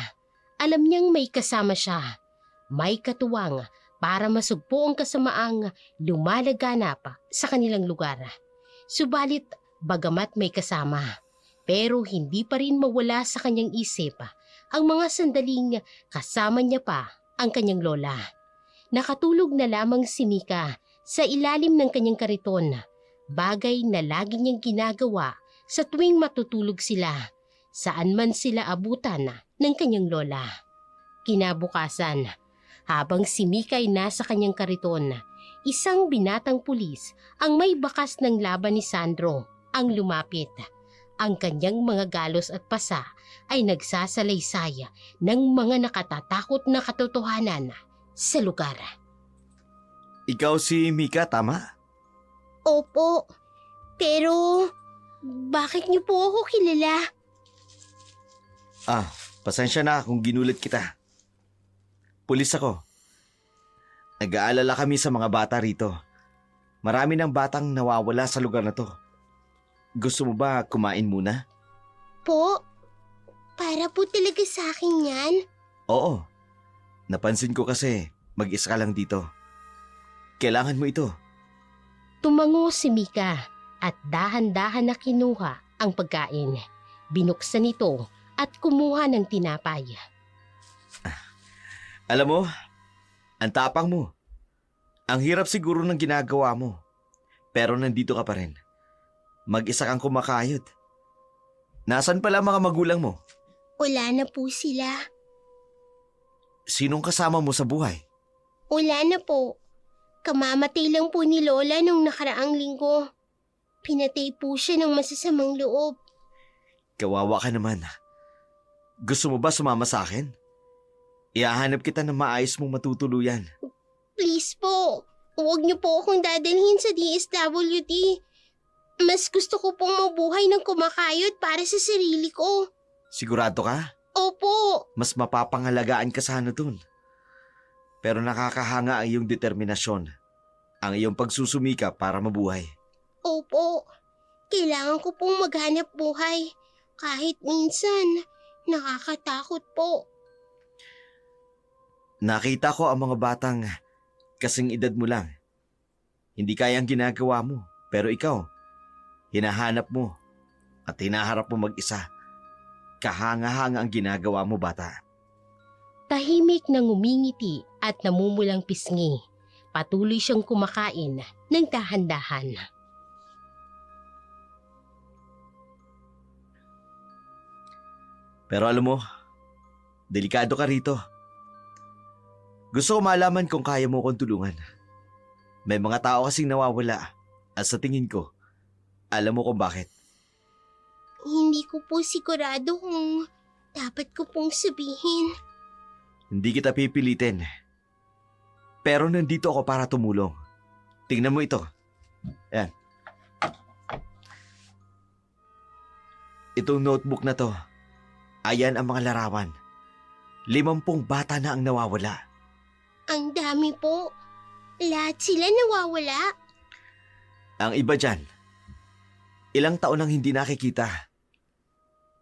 alam niyang may kasama siya. May katuwang para masugpo ang kasamaang lumalaganap sa kanilang lugar. Subalit, bagamat may kasama, pero hindi pa rin mawala sa kanyang isip ang mga sandaling kasama niya pa ang kanyang lola. Nakatulog na lamang si Mika sa ilalim ng kanyang kariton, bagay na lagi niyang ginagawa sa tuwing matutulog sila, saan man sila abutan ng kanyang lola. Kinabukasan, habang si Mika ay nasa kanyang kariton, isang binatang pulis ang may bakas ng laban ni Sandro ang lumapit. Ang kanyang mga galos at pasa ay nagsasalaysay ng mga nakatatakot na katotohanan sa lugar. Ikaw si Mika, tama? Opo. Pero, bakit niyo po ako kilala? Pasensya na kung ginulat kita. Pulis ako. Nag-aalala kami sa mga bata rito. Marami ng batang nawawala sa lugar na to. Gusto mo ba kumain muna? Po? Para po talaga sa akin yan? Oo. Napansin ko kasi mag-isa ka lang dito. Kailangan mo ito. Tumango si Mika at dahan-dahan na kinuha ang pagkain. Binuksan ito at kumuha ng tinapay. Alam mo, ang tapang mo. Ang hirap siguro ng ginagawa mo. Pero nandito ka pa rin. Mag-isa kang kumakayod. Nasaan pala mga magulang mo? Wala na po sila. Sinong kasama mo sa buhay? Wala na po. Kamamatay lang po ni Lola nung nakaraang linggo. Pinatay po siya ng masasamang loob. Kawawa ka naman. Gusto mo ba sumama sa akin? Ihahanap kita ng maayos mong matutuluyan. Please po, huwag niyo po akong dadalhin sa DSWD. Mas gusto ko pong mabuhay ng kumakayod para sa sarili ko. Sigurado ka? Opo. Mas mapapangalagaan ka sana dun. Pero nakakahanga ang iyong determinasyon. Ang iyong pagsusumika para mabuhay. Opo. Kailangan ko pong maghanap buhay. Kahit minsan, nakakatakot po. Nakita ko ang mga batang kasing edad mo lang. Hindi kaya ang ginagawa mo, pero ikaw, hinahanap mo at hinaharap mo mag-isa. Kahanga-hanga ang ginagawa mo, bata. Tahimik na ngumingiti at namumulang pisngi. Patuloy siyang kumakain ng dahan-dahan. Pero alam mo, delikado ka rito. Gusto ko malaman kung kaya mo kong tulungan. May mga tao kasing nawawala at sa tingin ko, alam mo kung bakit. Hindi ko po sigurado kung dapat ko pong sabihin. Hindi kita pipilitin. Pero nandito ako para tumulong. Tingnan mo ito. Ayan. Itong notebook na to, ayan ang mga larawan. 50 bata na ang nawawala. Ang dami po. Lahat sila nawawala. Ang iba dyan, ilang taon nang hindi nakikita.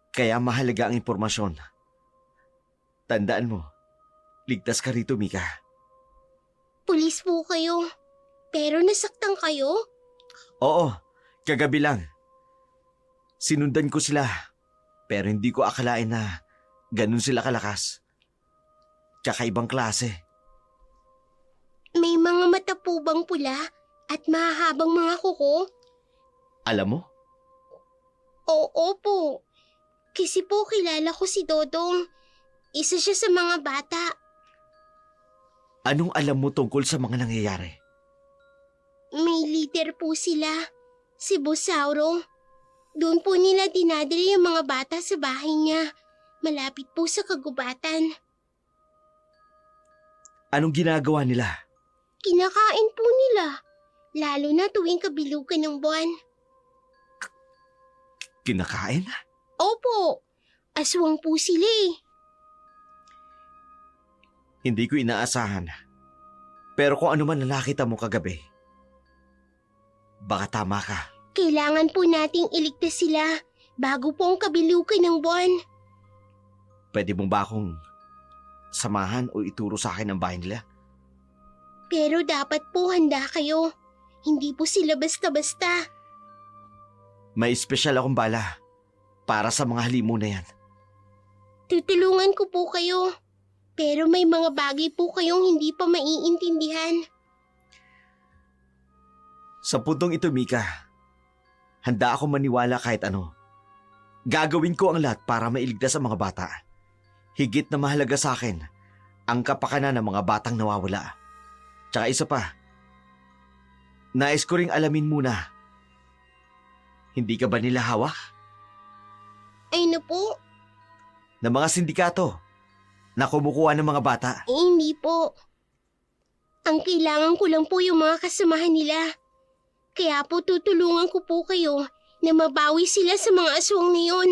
Kaya mahalaga ang impormasyon. Tandaan mo, ligtas ka rito, Mika. Pulis po kayo. Pero nasaktan kayo? Oo, kagabi lang. Sinundan ko sila, pero hindi ko akalain na ganun sila kalakas. Kakaibang klase. May mga mata po bang pula at mahahabang mga kuko? Alam mo, Oo po. Kasi po kilala ko si Dodong. Isa siya sa mga bata. anong alam mo tungkol sa mga nangyayari? May leader po sila. Si Bosauro. Doon po nila dinadala yung mga bata sa bahay niya. Malapit po sa kagubatan. Anong ginagawa nila? Kinakain po nila. Lalo na tuwing kabilugan ng buwan. Kinakain? Opo. Aswang po sila eh. Hindi ko inaasahan. Pero kung ano man na nakita mo kagabi, baka tama ka. Kailangan po nating iligtas sila bago po ang kabilugan ng buwan. Pwede mo ba akong samahan o ituro sa akin ang bahay nila? Pero dapat po handa kayo. Hindi po sila basta-basta. May espesyal akong bala para sa mga halimo na yan. Tutulungan ko po kayo. Pero may mga bagay po kayong hindi pa maiintindihan. Sa puntong ito, Mika, handa ako maniwala kahit ano. Gagawin ko ang lahat para mailigtas ang mga bata. Higit na mahalaga sa akin ang kapakanan ng mga batang nawawala. Tsaka isa pa, nais ko ring alamin muna, hindi ka ba nila hawak? Ay na po, Ng mga sindikato na kumukuha ng mga bata? hindi po. Ang kailangan ko lang po yung mga kasamahan nila. Kaya po tutulungan ko po kayo na mabawi sila sa mga aswang na yun.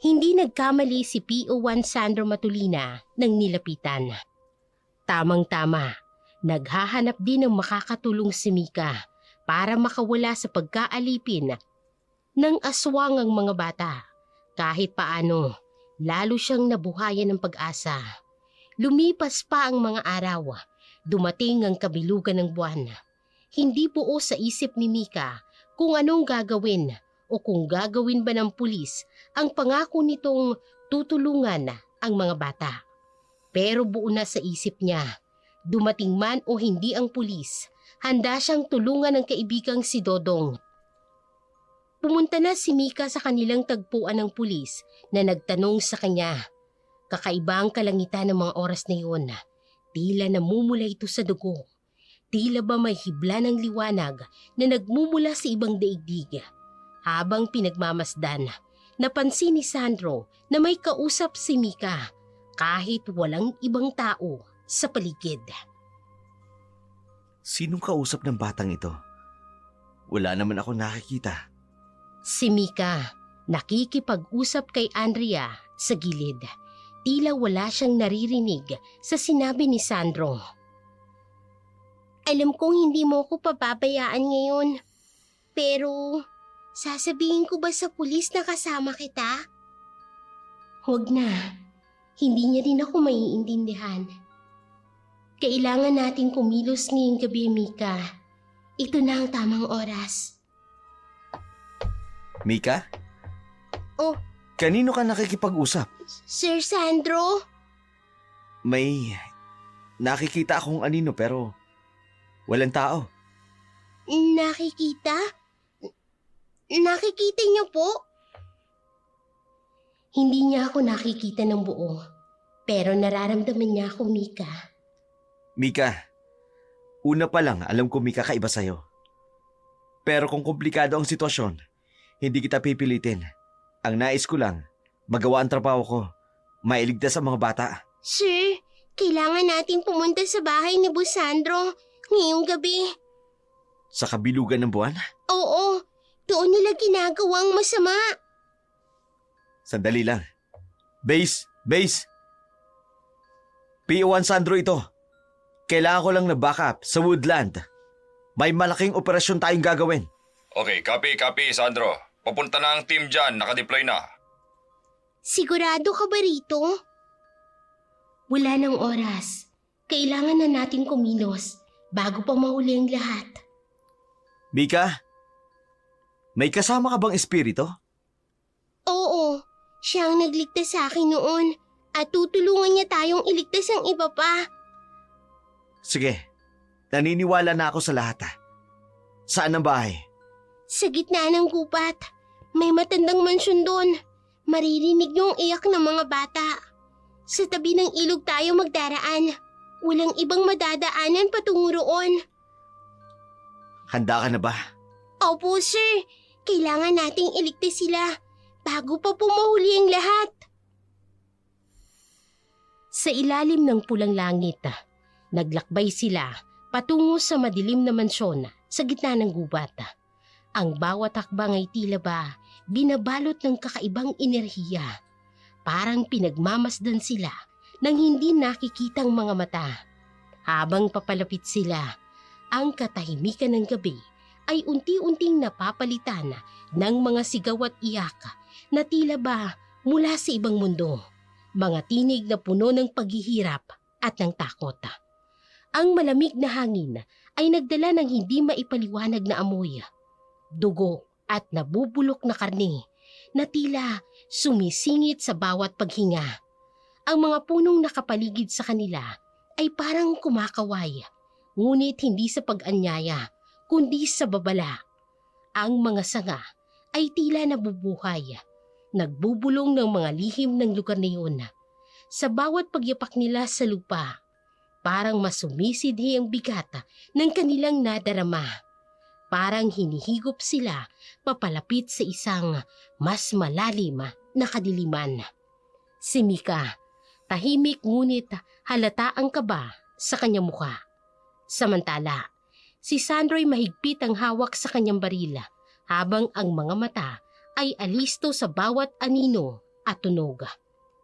Hindi nagkamali si PO1 Sandro Matulina ng nilapitan. Tamang-tama, naghahanap din ng makakatulong si Mika para makawala sa pagkaalipin ng aswang ang mga bata. Kahit paano, lalo siyang nabuhayan ng pag-asa. Lumipas pa ang mga araw, dumating ang kabilugan ng buwan. Hindi buo sa isip ni Mika kung anong gagawin o kung gagawin ba ng pulis ang pangako nitong tutulungan ang mga bata. Pero buo na sa isip niya, dumating man o hindi ang pulis, handa siyang tulungan ng kaibigang si Dodong. Pumunta na si Mika sa kanilang tagpuan ng pulis na nagtanong sa kanya. Kakaiba ang kalangitan ng mga oras na iyon. Tila namumula ito sa dugo. Tila ba may hibla ng liwanag na nagmumula sa ibang daigdig. Habang pinagmamasdan, napansin ni Sandro na may kausap si Mika kahit walang ibang tao sa paligid. Sinong kausap ng batang ito? Wala naman ako nakikita. Si Mika, nakikipag-usap kay Andrea sa gilid. Tila wala siyang naririnig sa sinabi ni Sandro. Alam kong hindi mo ko pababayaan ngayon. Pero, sasabihin ko ba sa pulis na kasama kita? Huwag na. Hindi niya rin ako maiintindihan. Kailangan nating kumilos ngayong gabi, Mika. Ito na ang tamang oras. Mika? Oh. Kanino ka nakikipag-usap? Sir Sandro? May nakikita akong anino pero walang tao. Nakikita? Nakikita niyo po? Hindi niya ako nakikita ng buo, pero nararamdaman niya ako, Mika. Mika, una pa lang alam ko Mika kaiba sa'yo. Pero kung komplikado ang sitwasyon, hindi kita pipilitin. Ang nais ko lang, magawa ang trabaho ko, mailigtas ang mga bata. Sir, kailangan nating pumunta sa bahay ni Busandro ngayong gabi. Sa kabilugan ng buwan? Oo, doon nila ginagawang masama. Sandali lang. Base! PO1 Sandro ito. Kailangan ko lang na backup sa Woodland. May malaking operasyon tayong gagawin. Okay, copy, Sandro. Papunta na ang team dyan, nakadeploy na. Sigurado ka ba rito? Wala ng oras. Kailangan na nating kumilos bago pa mahuli ang lahat. Mika, may kasama ka bang espiritu? Oo, siya ang nagligtas sa akin noon at tutulungan niya tayong iligtas ang iba pa. Sige, naniniwala na ako sa lahat. Saan ang bahay? Sa gitna ng gubat, may matandang mansyon doon. Maririnig niyo ang iyak ng mga bata. Sa tabi ng ilog tayo magdaraan. Walang ibang madadaanan patungo roon. Handa ka na ba? Opo, sir. Kailangan nating iligtas sila bago pa pumahuli ang lahat. Sa ilalim ng pulang langit, naglakbay sila patungo sa madilim na mansyon sa gitna ng gubat. Ang bawat hakbang ay tila ba binabalot ng kakaibang enerhiya. Parang pinagmamasdan sila ng hindi nakikitang mga mata. Habang papalapit sila, ang katahimikan ng gabi ay unti-unting napapalitan ng mga sigaw at iyak na tila ba mula sa ibang mundo. Mga tinig na puno ng paghihirap at ng takot. Ang malamig na hangin ay nagdala ng hindi maipaliwanag na amoy, dugo at nabubulok na karne na tila sumisingit sa bawat paghinga. Ang mga punong nakapaligid sa kanila ay parang kumakaway, ngunit hindi sa pag-anyaya, kundi sa babala. Ang mga sanga ay tila nabubuhay, nagbubulong ng mga lihim ng lugar na yun. Sa bawat pagyapak nila sa lupa, parang mas sumisidhi ang bigat ng kanilang nadarama. Parang hinihigop sila papalapit sa isang mas malalim na kadiliman. Si Mika, tahimik ngunit halata ang kaba sa kanyang mukha. Samantala, si Sandro'y mahigpit ang hawak sa kanyang baril habang ang mga mata ay alisto sa bawat anino at tunog.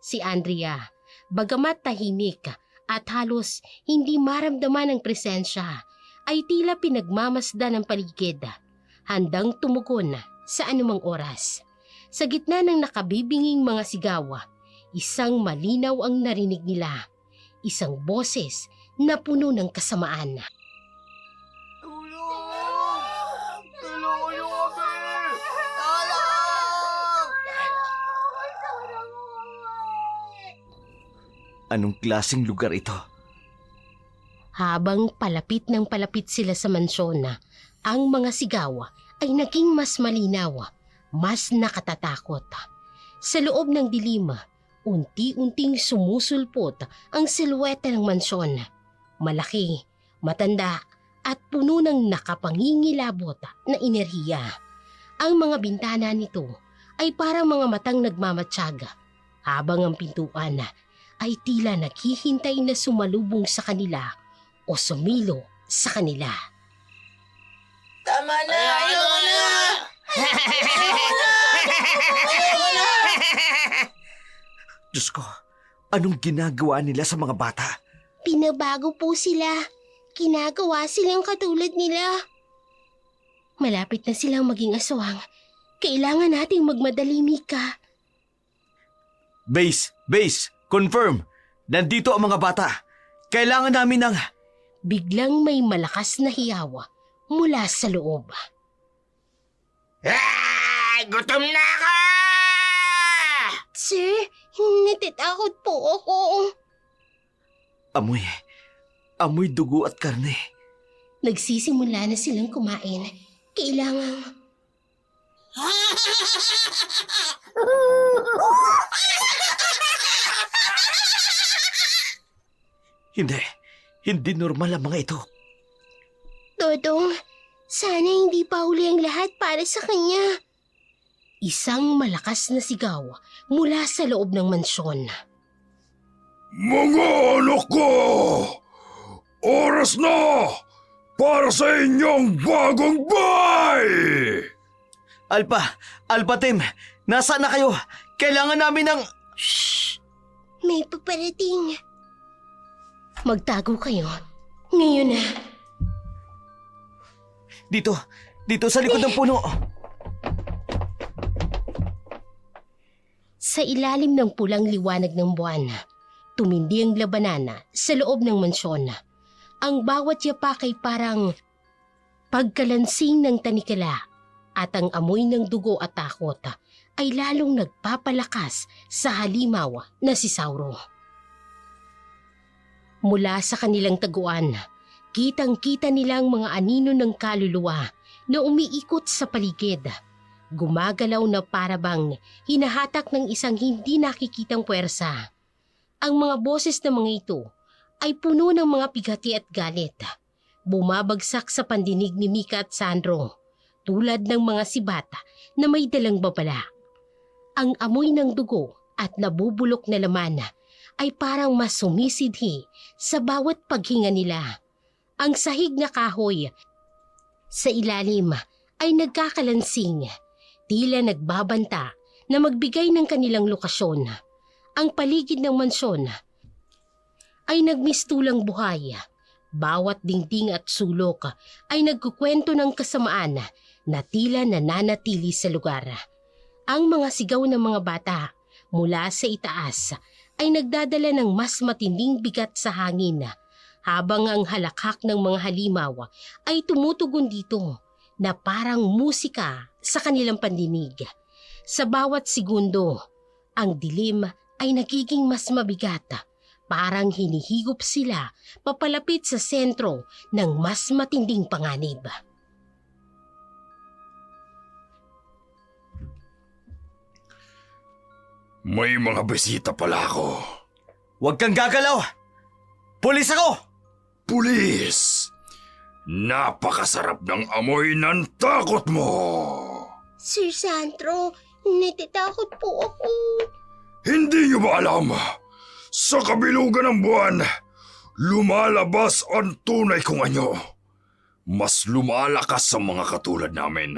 Si Andrea, bagamat tahimik at halos hindi maramdaman ang presensya, ay tila pinagmamasdan ng paligid, handang tumugon sa anumang oras. Sa gitna ng nakabibinging mga sigaw, isang malinaw ang narinig nila, isang boses na puno ng kasamaan. Anong klaseng lugar ito? Habang palapit ng palapit sila sa mansyon, ang mga sigaw ay naging mas malinaw, mas nakatatakot. Sa loob ng dilim, unti-unting sumusulpot ang silweta ng mansyon. Malaki, matanda at puno ng nakapangingilabot na enerhiya. Ang mga bintana nito ay parang mga matang nagmamatsyag, habang ang pintuan ay tila naghihintay na sumalubong sa kanila o sumilo sa kanila. Tama na! Ayoko na! Diyos ko, anong ginagawa nila sa mga bata? Pinabago po sila. Kinagawa silang katulad nila. Malapit na silang maging aswang. Kailangan nating magmadali, Mika. Base! Confirm! Nandito ang mga bata. Kailangan namin ng... Biglang may malakas na hiyaw mula sa loob. Gutom na ako! Sir, natatakot po ako. Amoy dugo at karne. Nagsisimula na silang kumain. Kailangang... Hindi. Hindi normal ang mga ito. Dodong, sana hindi pa uli ang lahat para sa kanya. Isang malakas na sigaw mula sa loob ng mansyon. Mga anak ko! Oras na para sa inyong bagong bahay! Alpha Team, nasaan na kayo? Kailangan namin ng... May paparating. Magtago kayo. Ngayon na. Dito sa likod ng puno. Sa ilalim ng pulang liwanag ng buwan, tumindi ang labanan sa loob ng mansyon. Ang bawat yapak ay parang pagkalansing ng tanikala at ang amoy ng dugo at takot ay lalong nagpapalakas sa halimaw na si Sauro. Mula sa kanilang taguan, kitang-kita nilang mga anino ng kaluluwa na umiikot sa paligid. Gumagalaw na parabang hinahatak ng isang hindi nakikitang puwersa. Ang mga boses ng mga ito ay puno ng mga bigati at galit. Bumabagsak sa pandinig ni Mika at Sandro, tulad ng mga sibata na may dalang babala. Ang amoy ng dugo at nabubulok na laman ay parang mas sumisidhi sa bawat paghinga nila. Ang sahig na kahoy sa ilalim ay nagkakalansing, tila nagbabanta na magbigay ng kanilang lokasyon. Ang paligid ng mansyon ay nagmistulang buhay. Bawat dingding at sulok ay nagkukwento ng kasamaan na tila nananatili sa lugar. Ang mga sigaw ng mga bata mula sa itaas ay nagdadala ng mas matinding bigat sa hangin, habang ang halakhak ng mga halimaw ay tumutugon dito na parang musika sa kanilang pandinig. Sa bawat segundo, ang dilim ay nagiging mas mabigat, parang hinihigop sila papalapit sa sentro ng mas matinding panganib. May mga bisita pala ako. Huwag kang gagalaw! Pulis ako! Pulis! Napakasarap ng amoy ng takot mo! Sir Sandro, natatakot po ako. Hindi niyo ba alam? Sa kabilugan ng buwan, lumalabas ang tunay kong anyo. Mas lumalakas sa mga katulad namin.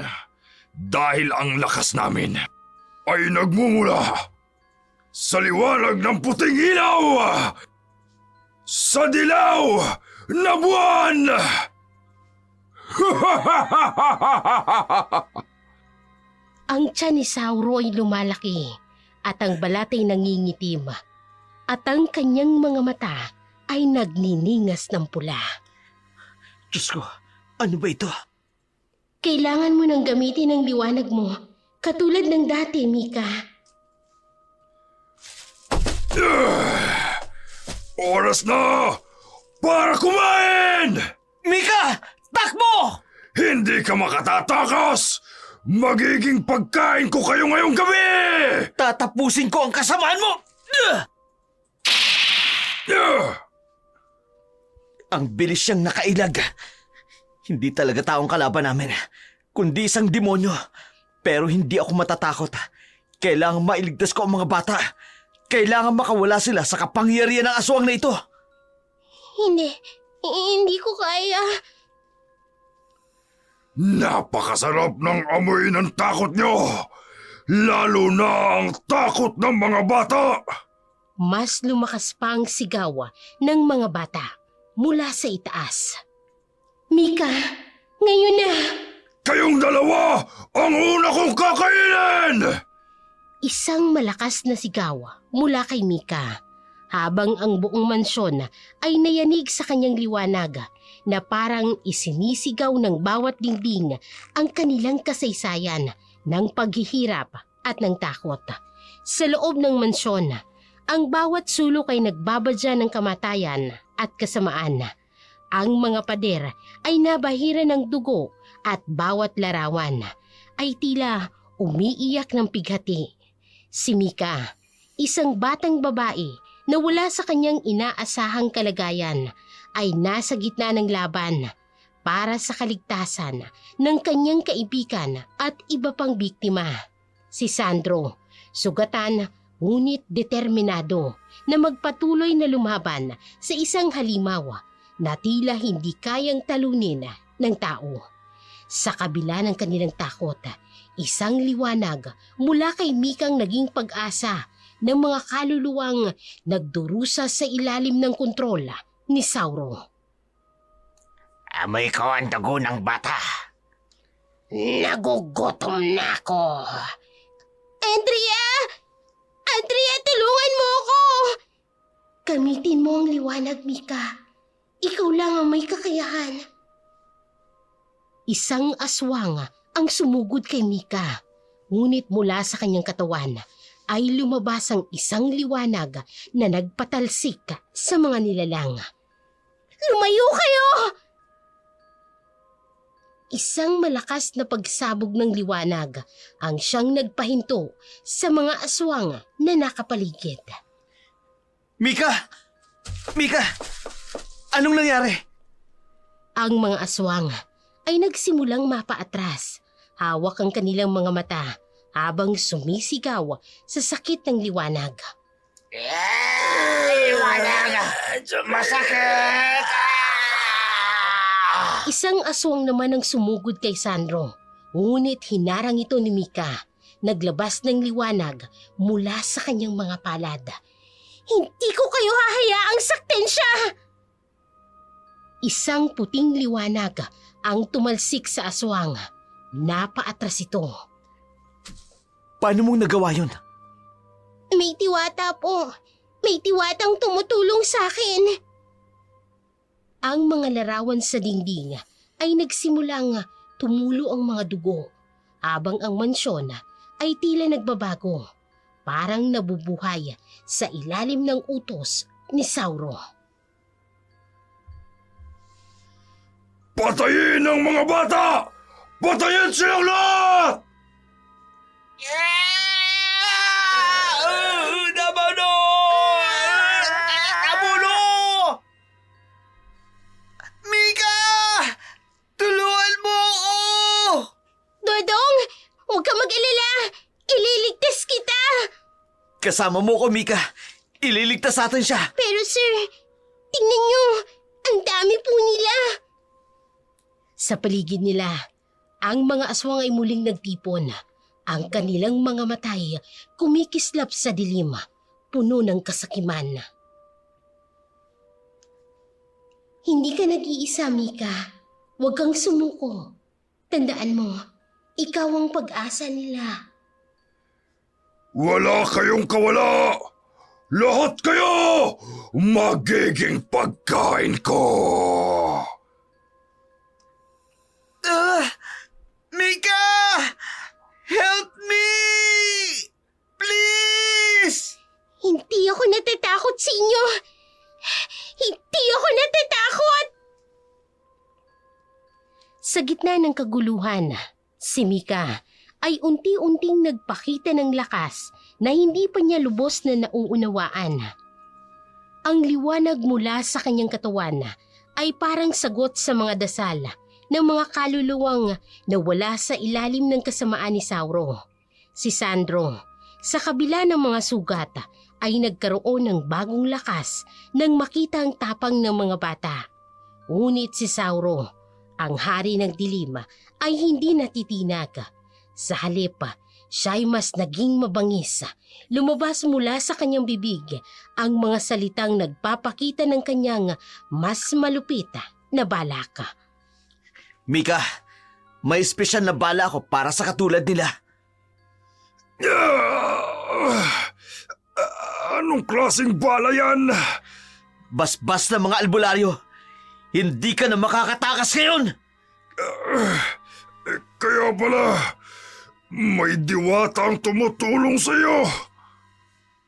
Dahil ang lakas namin ay nagmumula sa liwanag ng puting ilaw! Sa dilaw na buwan! Ang tiyan ni Sauro ay lumalaki at ang balat ay nangingitim at ang kanyang mga mata ay nagniningas ng pula. Diyos ko, ano ba ito? Kailangan mo nang gamitin ang liwanag mo, katulad ng dati, Mika. Oras na para kumain! Mika! Takbo! Hindi ka makatatakas! Magiging pagkain ko kayo ngayong gabi! Tatapusin ko ang kasamaan mo! Ang bilis siyang nakailag. Hindi talaga taong kalaban namin, kundi isang demonyo. Pero hindi ako matatakot. Kailangan mailigtas ko ang mga bata. Kailangan makawala sila sa kapangyarihan ng aswang na ito. Hindi ko kaya. Napakasarap ng amoy ng takot nyo! Lalo na ang takot ng mga bata! Mas lumakas pa ang sigaw ng mga bata mula sa itaas. Mika, ngayon na. Kayong dalawa ang una kong kakainin! Isang malakas na sigaw mula kay Mika, habang ang buong mansyon ay nayanig sa kanyang liwanag na parang isinisigaw ng bawat dingding ang kanilang kasaysayan ng paghihirap at ng takot. Sa loob ng mansyon, ang bawat sulok ay nagbabadya ng kamatayan at kasamaan. Ang mga pader ay nabahira ng dugo at bawat larawan ay tila umiiyak ng pighati. Si Mika, isang batang babae na wala sa kanyang inaasahang kalagayan, ay nasa gitna ng laban para sa kaligtasan ng kanyang kaibigan at iba pang biktima. Si Sandro, sugatan ngunit determinado na magpatuloy na lumaban sa isang halimaw na tila hindi kayang talunin ng tao. Sa kabila ng kanilang takot, isang liwanag mula kay Mikang naging pag-asa ng mga kaluluwang nagdurusa sa ilalim ng kontrol ni Sauro. Amoy ko ang dugo ng bata. Nagugutom na ako. Andrea! Andrea, tulungan mo ako! Gamitin mo ang liwanag, Mika. Ikaw lang ang may kakayahan. Isang aswang ang sumugod kay Mika. Ngunit mula sa kanyang katawan ay lumabas ang isang liwanag na nagpatalsik sa mga nilalang. Lumayo kayo! Isang malakas na pagsabog ng liwanag ang siyang nagpahinto sa mga aswang na nakapaligid. Mika! Mika! Anong nangyari? Ang mga aswang ay nagsimulang mapaatras. Hawak ang kanilang mga mata habang sumisigaw sa sakit ng liwanag. Liwanag! Masakit! Isang aswang naman ang sumugod kay Sandro. Ngunit hinarang ito ni Mika. Naglabas ng liwanag mula sa kanyang mga palad. Hindi ko kayo hahayaang saktin siya! Isang puting liwanag ang tumalsik sa aswang. Napaatras ito. Paano mong nagawa yun? May tiwata po. May tiwatang tumutulong sa akin. Ang mga larawan sa dingding ay nagsimulang tumulo ang mga dugo, habang ang mansyon ay tila nagbabago, parang nabubuhay sa ilalim ng utos ni Sauro. Patayin ang mga bata! Patayin silang lahat! Nabuno! Nabuno! Mika! Tulungan mo ako! Dodong, huwag ka mag-alala. Ililigtas kita. Kasama mo ko, Mika. Ililigtas natin siya. Pero sir, tingnan niyo. Ang dami po nila. Sa paligid nila, ang mga aswang ay muling nagtipon. Ang kanilang mga matay kumikislap sa dilim, puno ng kasakiman. Hindi ka nag-iisa, Mika. Huwag kang sumuko. Tandaan mo, ikaw ang pag-asa nila. Wala kayong kawala! Lahat kayo magiging pagkain ko! Mika! Help me! Please! Hindi ako natatakot sa inyo. Hindi ako natatakot. Sa gitna ng kaguluhan, si Mika ay unti-unting nagpakita ng lakas na hindi pa niya lubos na nauunawaan. Ang liwanag mula sa kanyang katawan ay parang sagot sa mga dasal ng mga kaluluwang na wala sa ilalim ng kasamaan ni Sauro. Si Sandro, sa kabila ng mga sugat, ay nagkaroon ng bagong lakas nang makita ang tapang ng mga bata. Ngunit si Sauro, ang hari ng dilim, ay hindi natitinag. Sa halip, siya ay mas naging mabangis. Lumabas mula sa kanyang bibig ang mga salitang nagpapakita ng kanyang mas malupit na balak. Mika, may espesyal na bala ako para sa katulad nila. Anong klaseng bala yan? Basbas na mga albularyo. Hindi ka na makakatakas ngayon! Kaya pala, may diwata ang tumutulong sa'yo.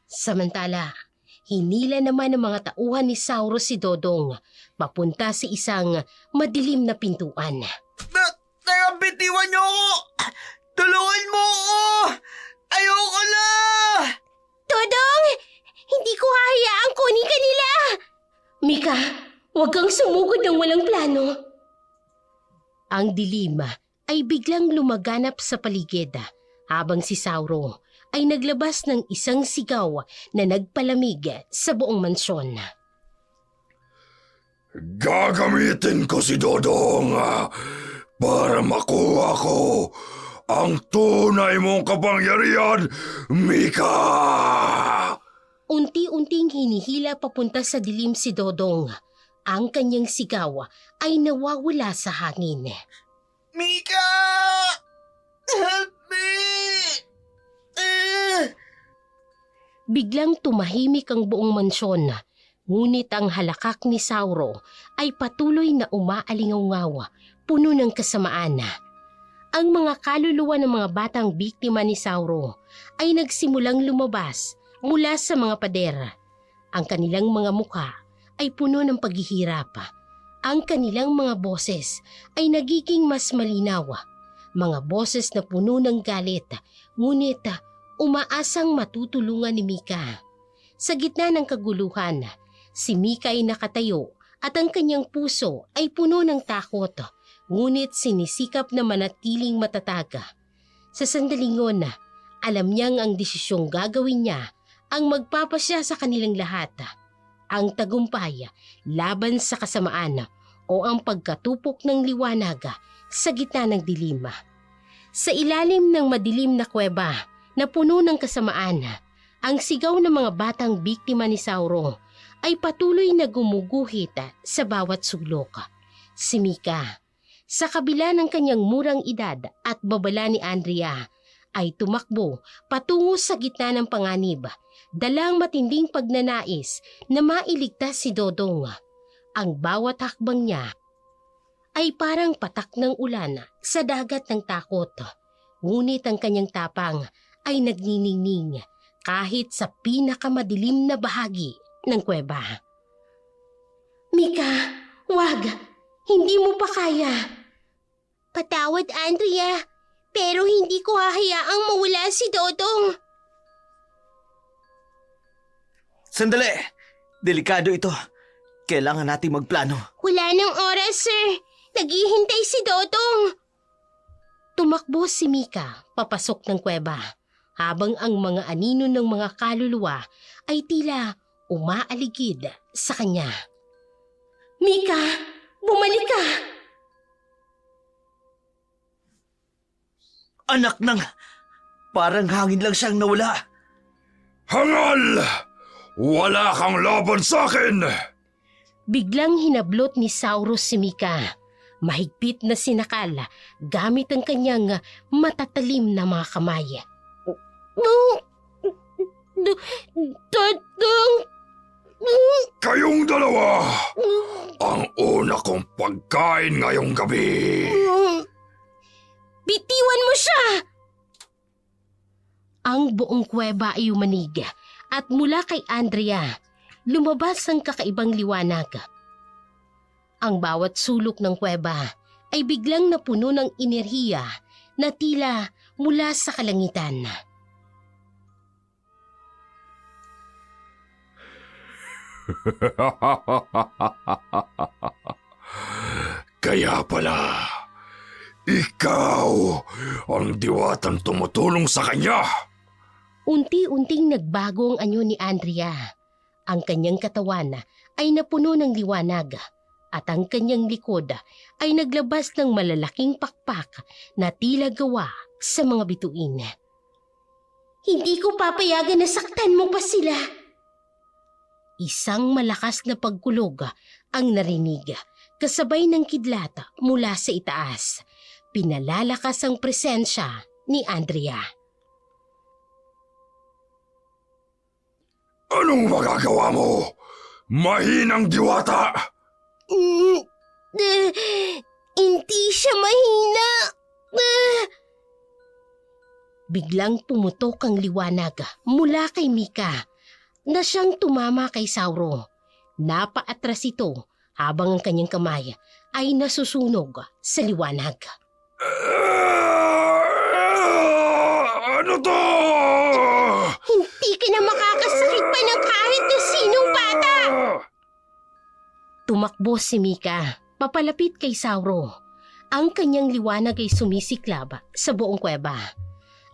Samantala, Hinila naman ng mga tauhan ni Sauro si Dodong papunta sa isang madilim na pintuan. Bitiwan niyo ako! Tulungan mo ako! Ayoko na! Dodong! Hindi ko hahayaang kunin ka nila! Mika, huwag kang sumugod ng walang plano. Ang dilim ay biglang lumaganap sa paligid habang si Sauro ay naglabas ng isang sigaw na nagpalamig sa buong mansyon. Gagamitin ko si Dodong para makuha ko ang tunay mong kapangyarihan, Mika! Unti-unting hinihila papunta sa dilim si Dodong. Ang kanyang sigaw ay nawawala sa hangin. Mika! Help me! Biglang tumahimik ang buong mansyon. Ngunit ang halakak ni Sauro ay patuloy na umaalingaw-ngaw, puno ng kasamaan. Ang mga kaluluwa ng mga batang biktima ni Sauro ay nagsimulang lumabas mula sa mga pader. Ang kanilang mga mukha ay puno ng paghihirap. Ang kanilang mga boses ay nagiging mas malinaw. Mga boses na puno ng galit, ngunit umaasang matutulungan ni Mika. Sa gitna ng kaguluhan, si Mika ay nakatayo at ang kanyang puso ay puno ng takot, ngunit sinisikap na manatiling matatag. Sa sandaling yun, alam niyang ang desisyong gagawin niya ang magpapasya sa kanilang lahat. Ang tagumpay laban sa kasamaan o ang pagkatupok ng liwanag sa gitna ng dilim. Sa ilalim ng madilim na kuweba na puno ng kasamaan, ang sigaw ng mga batang biktima ni Sauro ay patuloy na gumuguhit sa bawat sulok. Si Mika, sa kabila ng kanyang murang edad at babala ni Andrea, ay tumakbo patungo sa gitna ng panganib, dalang matinding pagnanais na mailigtas si Dodong. Ang bawat hakbang niya ay parang patak ng ulan sa dagat ng takot. Ngunit ang kanyang tapang ay nagniningning kahit sa pinakamadilim na bahagi ng kuweba. Mika, wag! Hindi mo pa kaya. Patawad, Andrea, pero hindi ko hahayaang mawala si Dodong. Sandali! Delikado ito. Kailangan nating magplano. Wala nang oras, sir. Naghihintay si Dodong. Tumakbo si Mika papasok ng kuweba habang ang mga anino ng mga kaluluwa ay tila umaaligid sa kanya. Mika, bumalik ka! Anak ng... Parang hangin lang siyang nawala. Hangal! Wala kang laban sa akin! Biglang hinablot ni Saurus si Mika. Mahigpit na sinakal gamit ang kanyang matatalim na mga kamay. Dodong! Kayong dalawa, ang una kong pagkain ngayong gabi. Bitiwan mo siya! Ang buong kuweba ay umanig at mula kay Andrea, lumabas ang kakaibang liwanag. Ang bawat sulok ng kuweba ay biglang napuno ng enerhiya na tila mula sa kalangitan. Kaya pala, ikaw ang diwatang tumutulong sa kanya. Unti-unting nagbago ang anyo ni Andrea. Ang kanyang katawan ay napuno ng liwanag at ang kanyang likod ay naglabas ng malalaking pakpak na tila gawa sa mga bituin. Hindi ko papayagan na saktan mo pa sila. Isang malakas na pagkulog ang narinig kasabay ng kidlat mula sa itaas. Pinalalakas ang presensya ni Andrea. Anong magagawa mo? Mahinang diwata! Hindi siya mahina. Biglang pumutok ang liwanag mula kay Mika na siyang tumama kay Sauro. Napaatras ito habang ang kanyang kamay ay nasusunog sa liwanag. Ano to? Hindi ka na makakasakit pa ng kahit na sinong bata! Tumakbo si Mika, papalapit kay Sauro. Ang kanyang liwanag ay sumisiklab sa buong kuweba.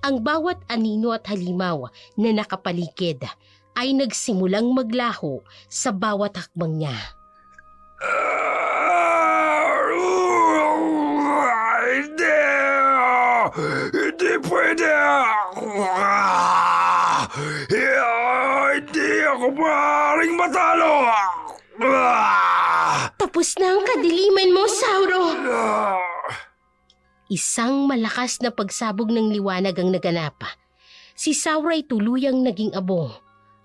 Ang bawat anino at halimaw na nakapaligid ay nagsimulang maglaho sa bawat hakbang niya. Hindi! Hindi pwede! Hindi ako maaaring matalo! Tapos na ang kadiliman mo, Sauro! Isang malakas na pagsabog ng liwanag ang naganap. Si Sauro ay tuluyang naging abo.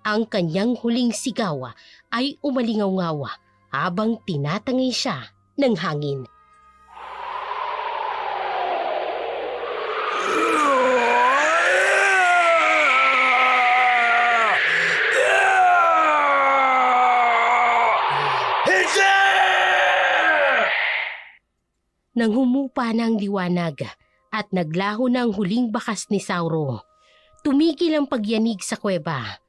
Ang kanyang huling sigaw ay umalingaw-ngaw habang tinatangi siya ng hangin. Nang humupa na ang liwanag at naglaho na ang huling bakas ni Sauro, tumigil ang pagyanig sa kuweba.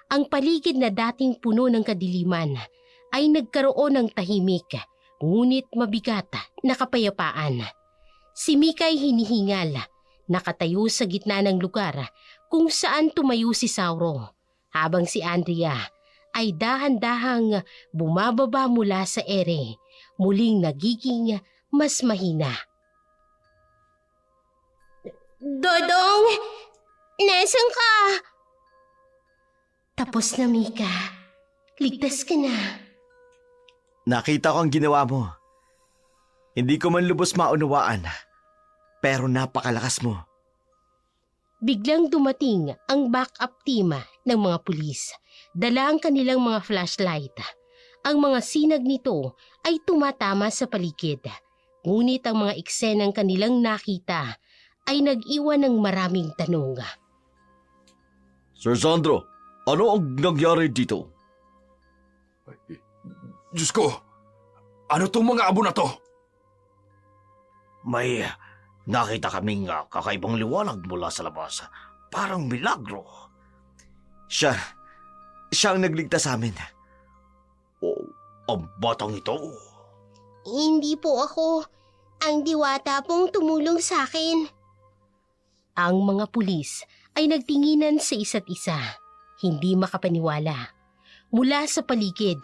Ang paligid na dating puno ng kadiliman ay nagkaroon ng tahimik, ngunit mabigat na kapayapaan. Si Mika ay hinihingal, nakatayo sa gitna ng lugar kung saan tumayo si Sauro, habang si Andrea ay dahan-dahang bumababa mula sa ere, muling nagiging mas mahina. Dodong! Nasaan ka? Tapos na, Mika. Ligtas ka na. Nakita ko ang ginawa mo. Hindi ko man lubos maunawaan, pero napakalakas mo. Biglang dumating ang backup team ng mga pulis. Dala ang kanilang mga flashlight. Ang mga sinag nito ay tumatama sa paligid. Ngunit ang mga eksenang kanilang nakita ay nag-iwan ng maraming tanong. Sir Sandro, ano ang nangyari dito? Diyos ko! Ano tong mga abo na to? May nakita kaming kakaibang liwanag mula sa labas. Parang milagro. Siya ang nagligtas sa amin. Oh, ang batang ito. Hindi po ako. Ang diwata pong tumulong sa akin. Ang mga pulis ay nagtinginan sa isa't isa. Hindi makapaniwala. Mula sa paligid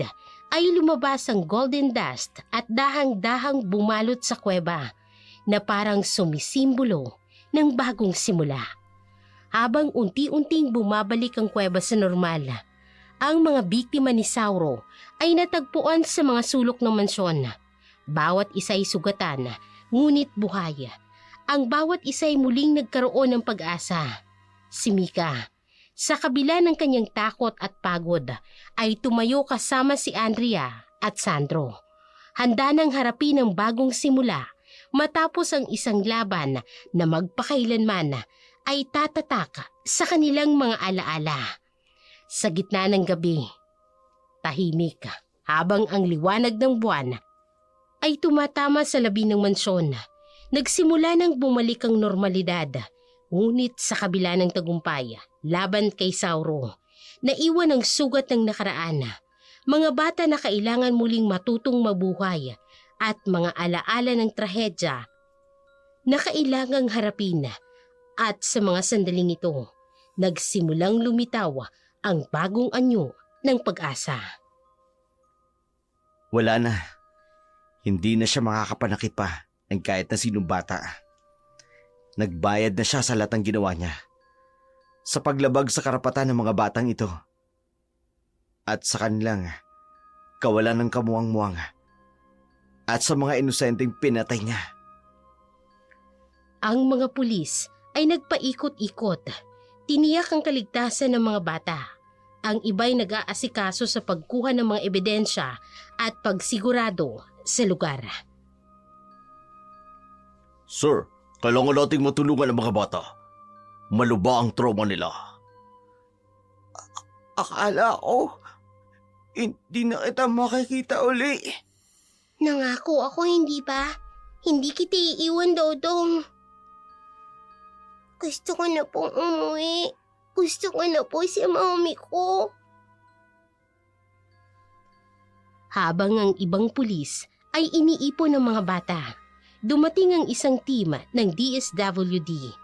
ay lumabas ang golden dust at dahang-dahang bumalot sa kuweba na parang sumisimbolo ng bagong simula. Habang unti-unting bumabalik ang kuweba sa normal, ang mga biktima ni Sauro ay natagpuan sa mga sulok ng mansyon. Bawat isa ay sugatan, ngunit buhay. Ang bawat isa ay muling nagkaroon ng pag-asa. Si Mika, sa kabila ng kanyang takot at pagod, ay tumayo kasama si Andrea at Sandro. Handa nang harapin ang bagong simula matapos ang isang laban na magpakailanman ay tatatak sa kanilang mga alaala. Sa gitna ng gabi, tahimik habang ang liwanag ng buwan ay tumatama sa labi ng mansyon. Nagsimula nang bumalik ang normalidad, ngunit sa kabila ng tagumpay laban kay Sauro, naiwan ang sugat ng nakaraan. Mga bata na kailangan muling matutong mabuhay at mga alaala ng trahedya na kailangang harapin. At sa mga sandaling ito, nagsimulang lumitaw ang bagong anyo ng pag-asa. Wala na. Hindi na siya makakapanakit pa ng kahit na sinong bata. Nagbayad na siya sa lahat ng ginawa niya. Sa paglabag sa karapatan ng mga batang ito. At sa kanilang kawalan ng kamuwang-muwang. At sa mga inosenteng pinatay niya. Ang mga pulis ay nagpaikot-ikot. Tiniyak ang kaligtasan ng mga bata. Ang iba'y nag-aasikaso sa pagkuha ng mga ebidensya at pagsigurado sa lugar. Sir, kailangan nating matulungan ang mga bata. Maluba ang trauma nila. Akala ko, hindi na kita makikita uli. Nangako ako, hindi ba? Hindi kita iiwan, Dodong. Gusto ko na pong umuwi. Gusto ko na po si mami ko. Habang ang ibang pulis ay iniipon ng mga bata, dumating ang isang team ng DSWD.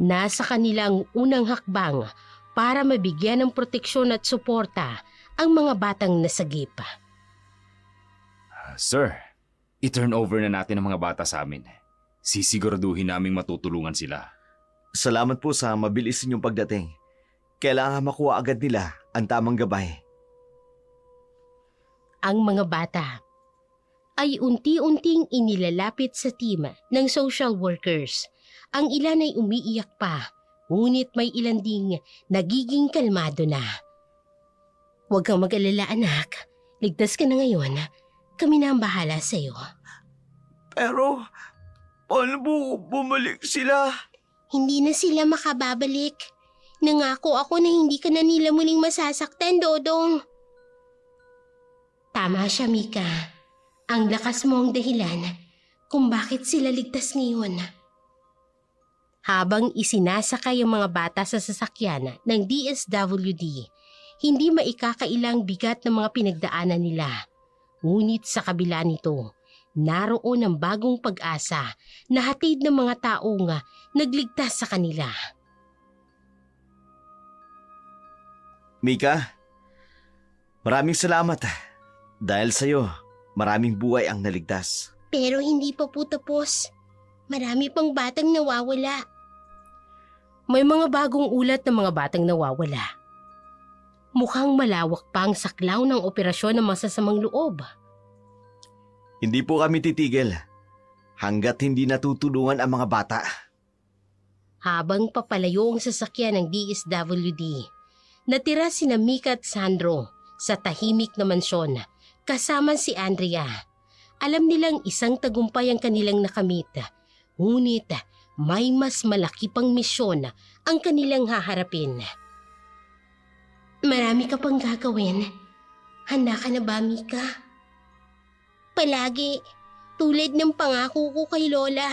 Nasa kanilang unang hakbang para mabigyan ng proteksyon at suporta ang mga batang nasagip. Sir, i-turn over na natin ang mga bata sa amin. Sisiguraduhin naming matutulungan sila. Salamat po sa mabilis ninyong pagdating. Kailangan makuha agad nila ang tamang gabay. Ang mga bata ay unti-unting inilalapit sa team ng social workers. Ang ilan ay umiiyak pa, ngunit may ilan ding nagiging kalmado na. Huwag kang mag-alala, anak. Ligtas ka na ngayon. Kami na ang bahala sa'yo. Pero, paano po bumalik sila? Hindi na sila makababalik. Nangako ako na hindi ka na nila muling masasaktan, Dodong. Tama siya, Mika. Ang lakas mo ang dahilan kung bakit sila ligtas ngayon. Habang isinasakay ang mga bata sa sasakyan ng DSWD, hindi maikakailang bigat ng mga pinagdaanan nila. Ngunit sa kabila nito, naroon ang bagong pag-asa na hatid ng mga taong nagligtas sa kanila. Mika, maraming salamat. Dahil sa'yo, maraming buhay ang naligtas. Pero hindi pa po tapos. Marami pang batang nawawala. May mga bagong ulat ng mga batang nawawala. Mukhang malawak pa ang saklaw ng operasyon ng masasamang loob. Hindi po kami titigil hanggat hindi natutulungan ang mga bata. Habang papalayo ang sasakyan ng DSWD, natira sina Mika at Sandro sa tahimik na mansyon kasama si Andrea. Alam nilang isang tagumpay ang kanilang nakamit, ngunit may mas malaki pang misyon ang kanilang haharapin. Marami ka pang gagawin. Handa ka na ba, Mika? Palagi, tulad ng pangako ko kay Lola,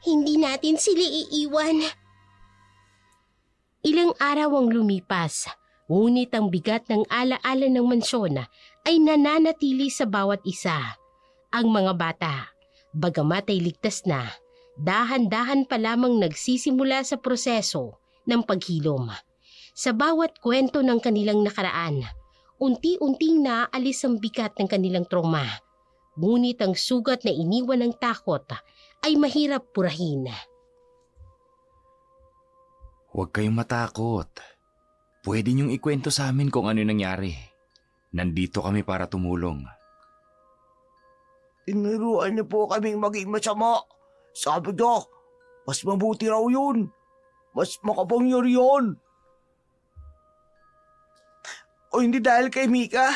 hindi natin sila iiwan. Ilang araw ang lumipas, ngunit ang bigat ng alaala ng mansyon ay nananatili sa bawat isa. Ang mga bata, bagamat ay ligtas na, dahan-dahan pa lamang nagsisimula sa proseso ng paghilom. Sa bawat kwento ng kanilang nakaraan, unti-unting naaalis ang bigat ng kanilang trauma. Ngunit ang sugat na iniwan ng takot ay mahirap purahin. Huwag kayong matakot. Pwede niyong ikwento sa amin kung ano nangyari. Nandito kami para tumulong. Tinuruan niyo po kaming maging masama. Sabi niya, mas mabuti raw yun. Mas makapangyarihan. O hindi dahil kay Mika,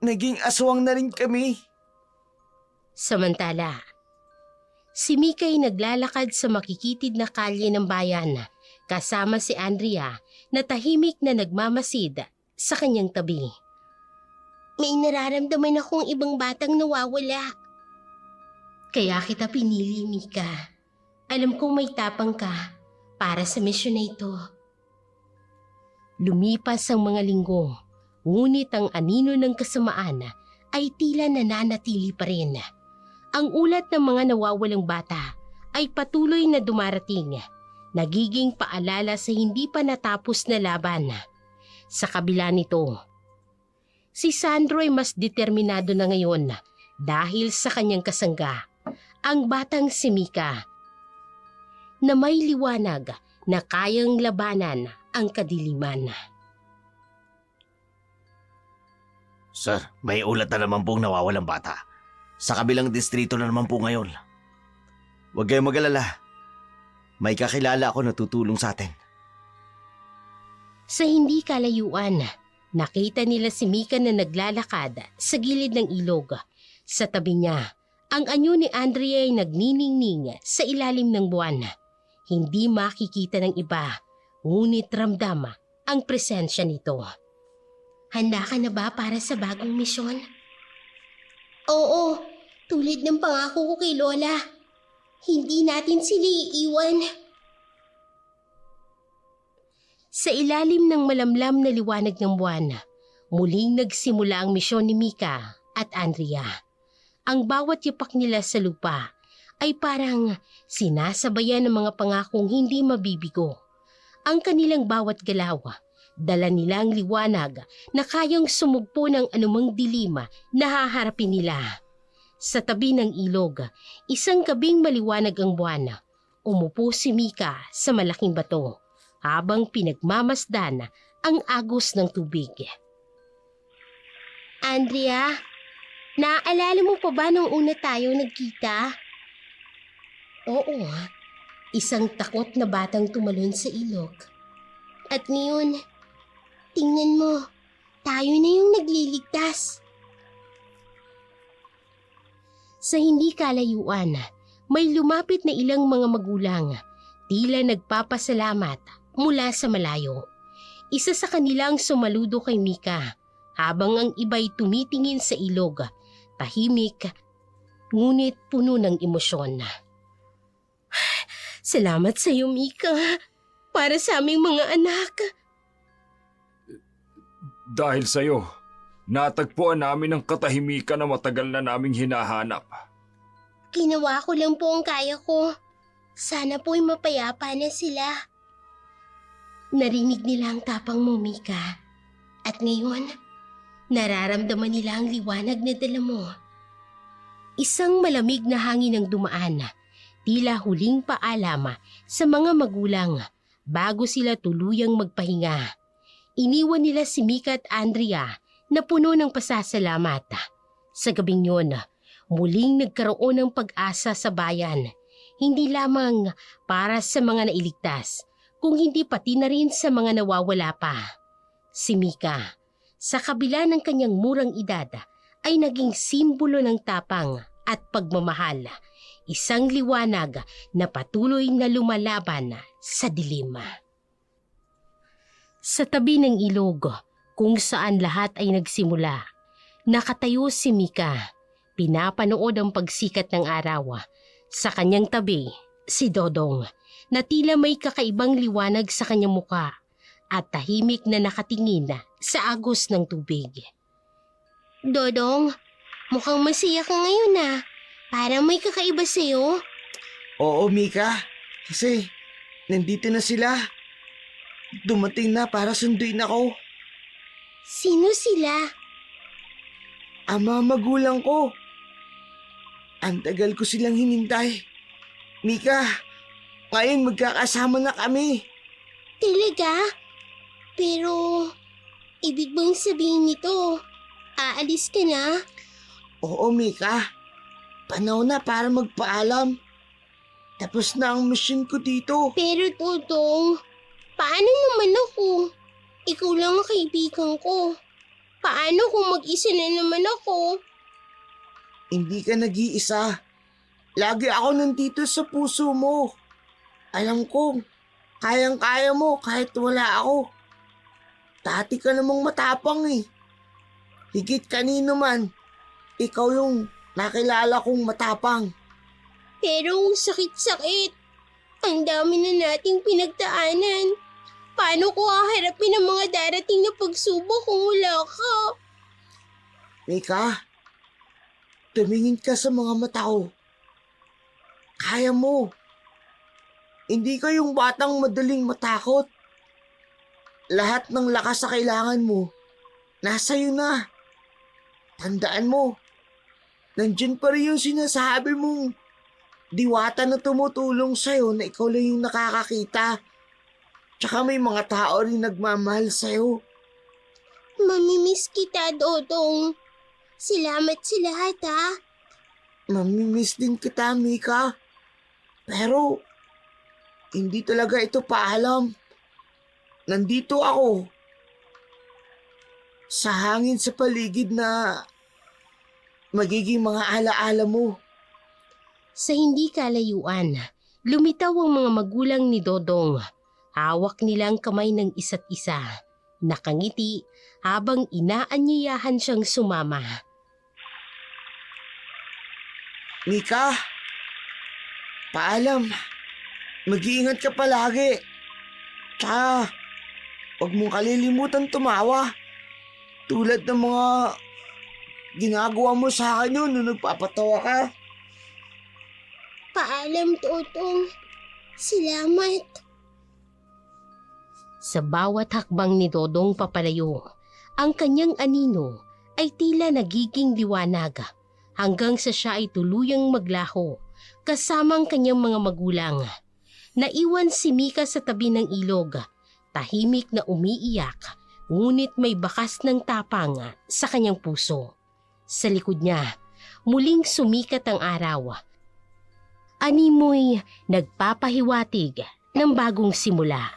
naging aswang na rin kami. Samantala, si Mika ay naglalakad sa makikitid na kalye ng bayan kasama si Andrea na tahimik na nagmamasid sa kanyang tabi. May nararamdaman akong ibang batang nawawala. Kaya kita pinili, Mika. Alam kong may tapang ka para sa misyon na ito. Lumipas ang mga linggo, ngunit ang anino ng kasamaan ay tila nananatili pa rin. Ang ulat ng mga nawawalang bata ay patuloy na dumarating, nagiging paalala sa hindi pa natapos na laban. Sa kabila nito, si Sandro ay mas determinado na ngayon dahil sa kanyang kasangga, ang batang si Mika, na may liwanag na kayang labanan ang kadiliman. Sir, may ulat na naman pong nawawalang bata. Sa kabilang distrito na naman po ngayon. Huwag kayong mag-alala. May kakilala ako na tutulong sa atin. Sa hindi kalayuan, nakita nila si Mika na naglalakad sa gilid ng ilog. Sa tabi niya, ang anyo ni Andrea ay nagniningning sa ilalim ng buwan. Hindi makikita ng iba, ngunit ramdam ang presensya nito. Handa ka na ba para sa bagong misyon? Oo, tulad ng pangako ko kay Lola. Hindi natin sila iiwan. Sa ilalim ng malamlam na liwanag ng buwan, muling nagsimula ang misyon ni Mika at Andrea. Ang bawat yapak nila sa lupa ay parang sinasabayan ng mga pangakong hindi mabibigo. Ang kanilang bawat galaw, dala nila ang liwanag na kayang sumugpo ng anumang dilima na haharapin nila. Sa tabi ng ilog, isang gabing maliwanag ang buwan. Umupo si Mika sa malaking bato habang pinagmamasdan ang agos ng tubig. Andrea, naaalala mo pa ba nung una tayo nagkita? Oo, isang takot na batang tumalon sa ilog. At ngayon, tingnan mo, tayo na yung nagliligtas. Sa hindi kalayuan, may lumapit na ilang mga magulang, tila nagpapasalamat mula sa malayo. Isa sa kanilang sumaludo kay Mika, habang ang iba'y tumitingin sa ilog, tahimik, ngunit puno ng emosyon. Salamat sa iyo, Mika, para sa aming mga anak. Dahil sa'yo, natagpuan namin ang katahimikan na matagal na naming hinahanap. Ginawa ko lang po ang kaya ko. Sana po'y mapayapa na sila. Narinig nila ang tapang mo, Mika. At ngayon, nararamdaman nila ang liwanag na dala mo. Isang malamig na hangin ang dumaan, tila huling paalama sa mga magulang bago sila tuluyang magpahinga. Iniwan nila si Mika at Andrea na puno ng pasasalamat. Sa gabing yun, muling nagkaroon ng pag-asa sa bayan, hindi lamang para sa mga nailigtas, kung hindi pati na rin sa mga nawawala pa. Si Mika, sa kabila ng kanyang murang edad, ay naging simbolo ng tapang at pagmamahal, isang liwanag na patuloy na lumalaban sa dilim. Sa tabi ng ilog, kung saan lahat ay nagsimula, nakatayo si Mika. Pinapanood ang pagsikat ng araw. Sa kanyang tabi, si Dodong, na tila may kakaibang liwanag sa kanyang muka at tahimik na nakatingin sa agos ng tubig. Dodong, mukhang masaya ka ngayon ah. Parang may kakaiba sa'yo. Oo, Mika. Kasi nandito na sila. Dumating na para sunduin ako. Sino sila? Ama, magulang ko. Ang tagal ko silang hinintay. Mika, ngayon magkakasama na kami. Talaga? Pero, ibig bang sabihin nito, aalis ka na? Oo, Mika. Panahon na para magpaalam. Tapos na ang mission ko dito. Pero Dodong, paano naman ako? Ikaw lang ang kaibigan ko. Paano kung mag-isa na naman ako? Hindi ka nag-iisa. Lagi ako nandito sa puso mo. Alam ko, kayang-kaya mo kahit wala ako. Dati ka namang matapang eh. Higit kanino man, ikaw yung nakilala kong matapang. Pero ang sakit-sakit. Ang dami na nating pinagdaanan. Paano ko haharapin ang mga darating na pagsubok kung wala ka? Mika, tumingin ka sa mga mata ko. Kaya mo. Hindi ka yung batang madaling matakot. Lahat ng lakas sa kailangan mo, nasa iyo na. Tandaan mo, nandyan pa rin yung sinasabi mong diwata na tumutulong sa'yo na ikaw lang yung nakakakita. Tsaka may mga tao rin nagmamahal sa'yo. Mamimiss kita, Dodong. Salamat sa lahat, ha? Mamimiss din kita, Mika. Pero, hindi talaga ito paalam. Nandito ako. Sa hangin sa paligid na magiging mga alaala mo. Sa hindi kalayuan, lumitaw ang mga magulang ni Dodong. Hawak nilang kamay ng isa't isa. Nakangiti habang inaanyayahan siyang sumama. Mika, paalam. Mag-iingat ka palagi. Tsaka, huwag mong kalilimutan tumawa. Tulad ng mga ginagawa mo sa akin yun nung nagpapatawa ka. Paalam, Totong. Salamat. Sa bawat hakbang ni Dodong papalayo, ang kanyang anino ay tila nagiging liwanag hanggang sa siya ay tuluyang maglaho kasama ang kanyang mga magulang. Naiwan si Mika sa tabi ng ilog, tahimik na umiiyak, ngunit may bakas ng tapang sa kanyang puso. Sa likod niya, muling sumikat ang araw. Animoy nagpapahiwatig ng bagong simula.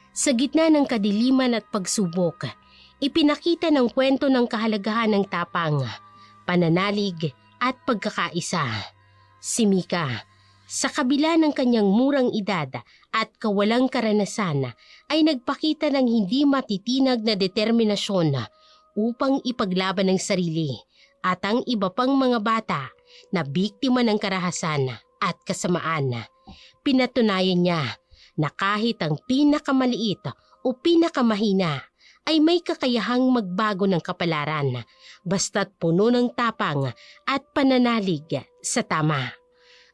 Sa gitna ng kadiliman at pagsubok, ipinakita ng kwento ng kahalagahan ng tapang, pananalig at pagkakaisa. Si Mika, sa kabila ng kanyang murang edad at kawalang karanasan, ay nagpakita ng hindi matitinag na determinasyon upang ipaglaban ang sarili at ang iba pang mga bata na biktima ng karahasan at kasamaan. Pinatunayan niya na kahit ang pinakamaliit o pinakamahina ay may kakayahang magbago ng kapalaran basta't puno ng tapang at pananalig sa tama.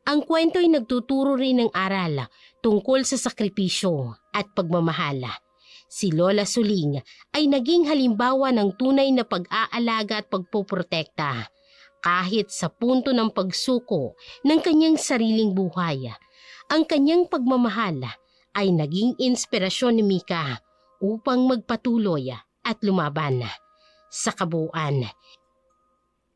Ang kwento ay nagtuturo rin ng aral tungkol sa sakripisyo at pagmamahal. Si Lola Suling ay naging halimbawa ng tunay na pag-aalaga at pagpoprotekta kahit sa punto ng pagsuko ng kanyang sariling buhay. Ang kanyang pagmamahal ay naging inspirasyon ni Mika upang magpatuloy at lumaban. Sa kabuuan,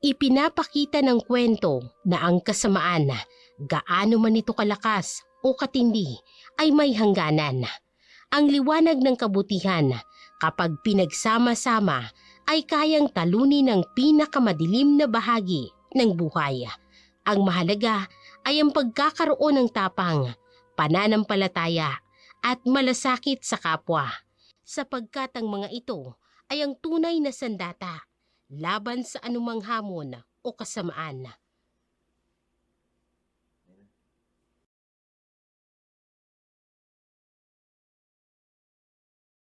ipinapakita ng kwento na ang kasamaan, gaano man ito kalakas o katindi, ay may hangganan. Ang liwanag ng kabutihan, kapag pinagsama-sama, ay kayang talunin ang pinakamadilim na bahagi ng buhay. Ang mahalaga ay ang pagkakaroon ng tapang, pananampalataya at malasakit sa kapwa, sapagkat ang mga ito ay ang tunay na sandata laban sa anumang hamon o kasamaan.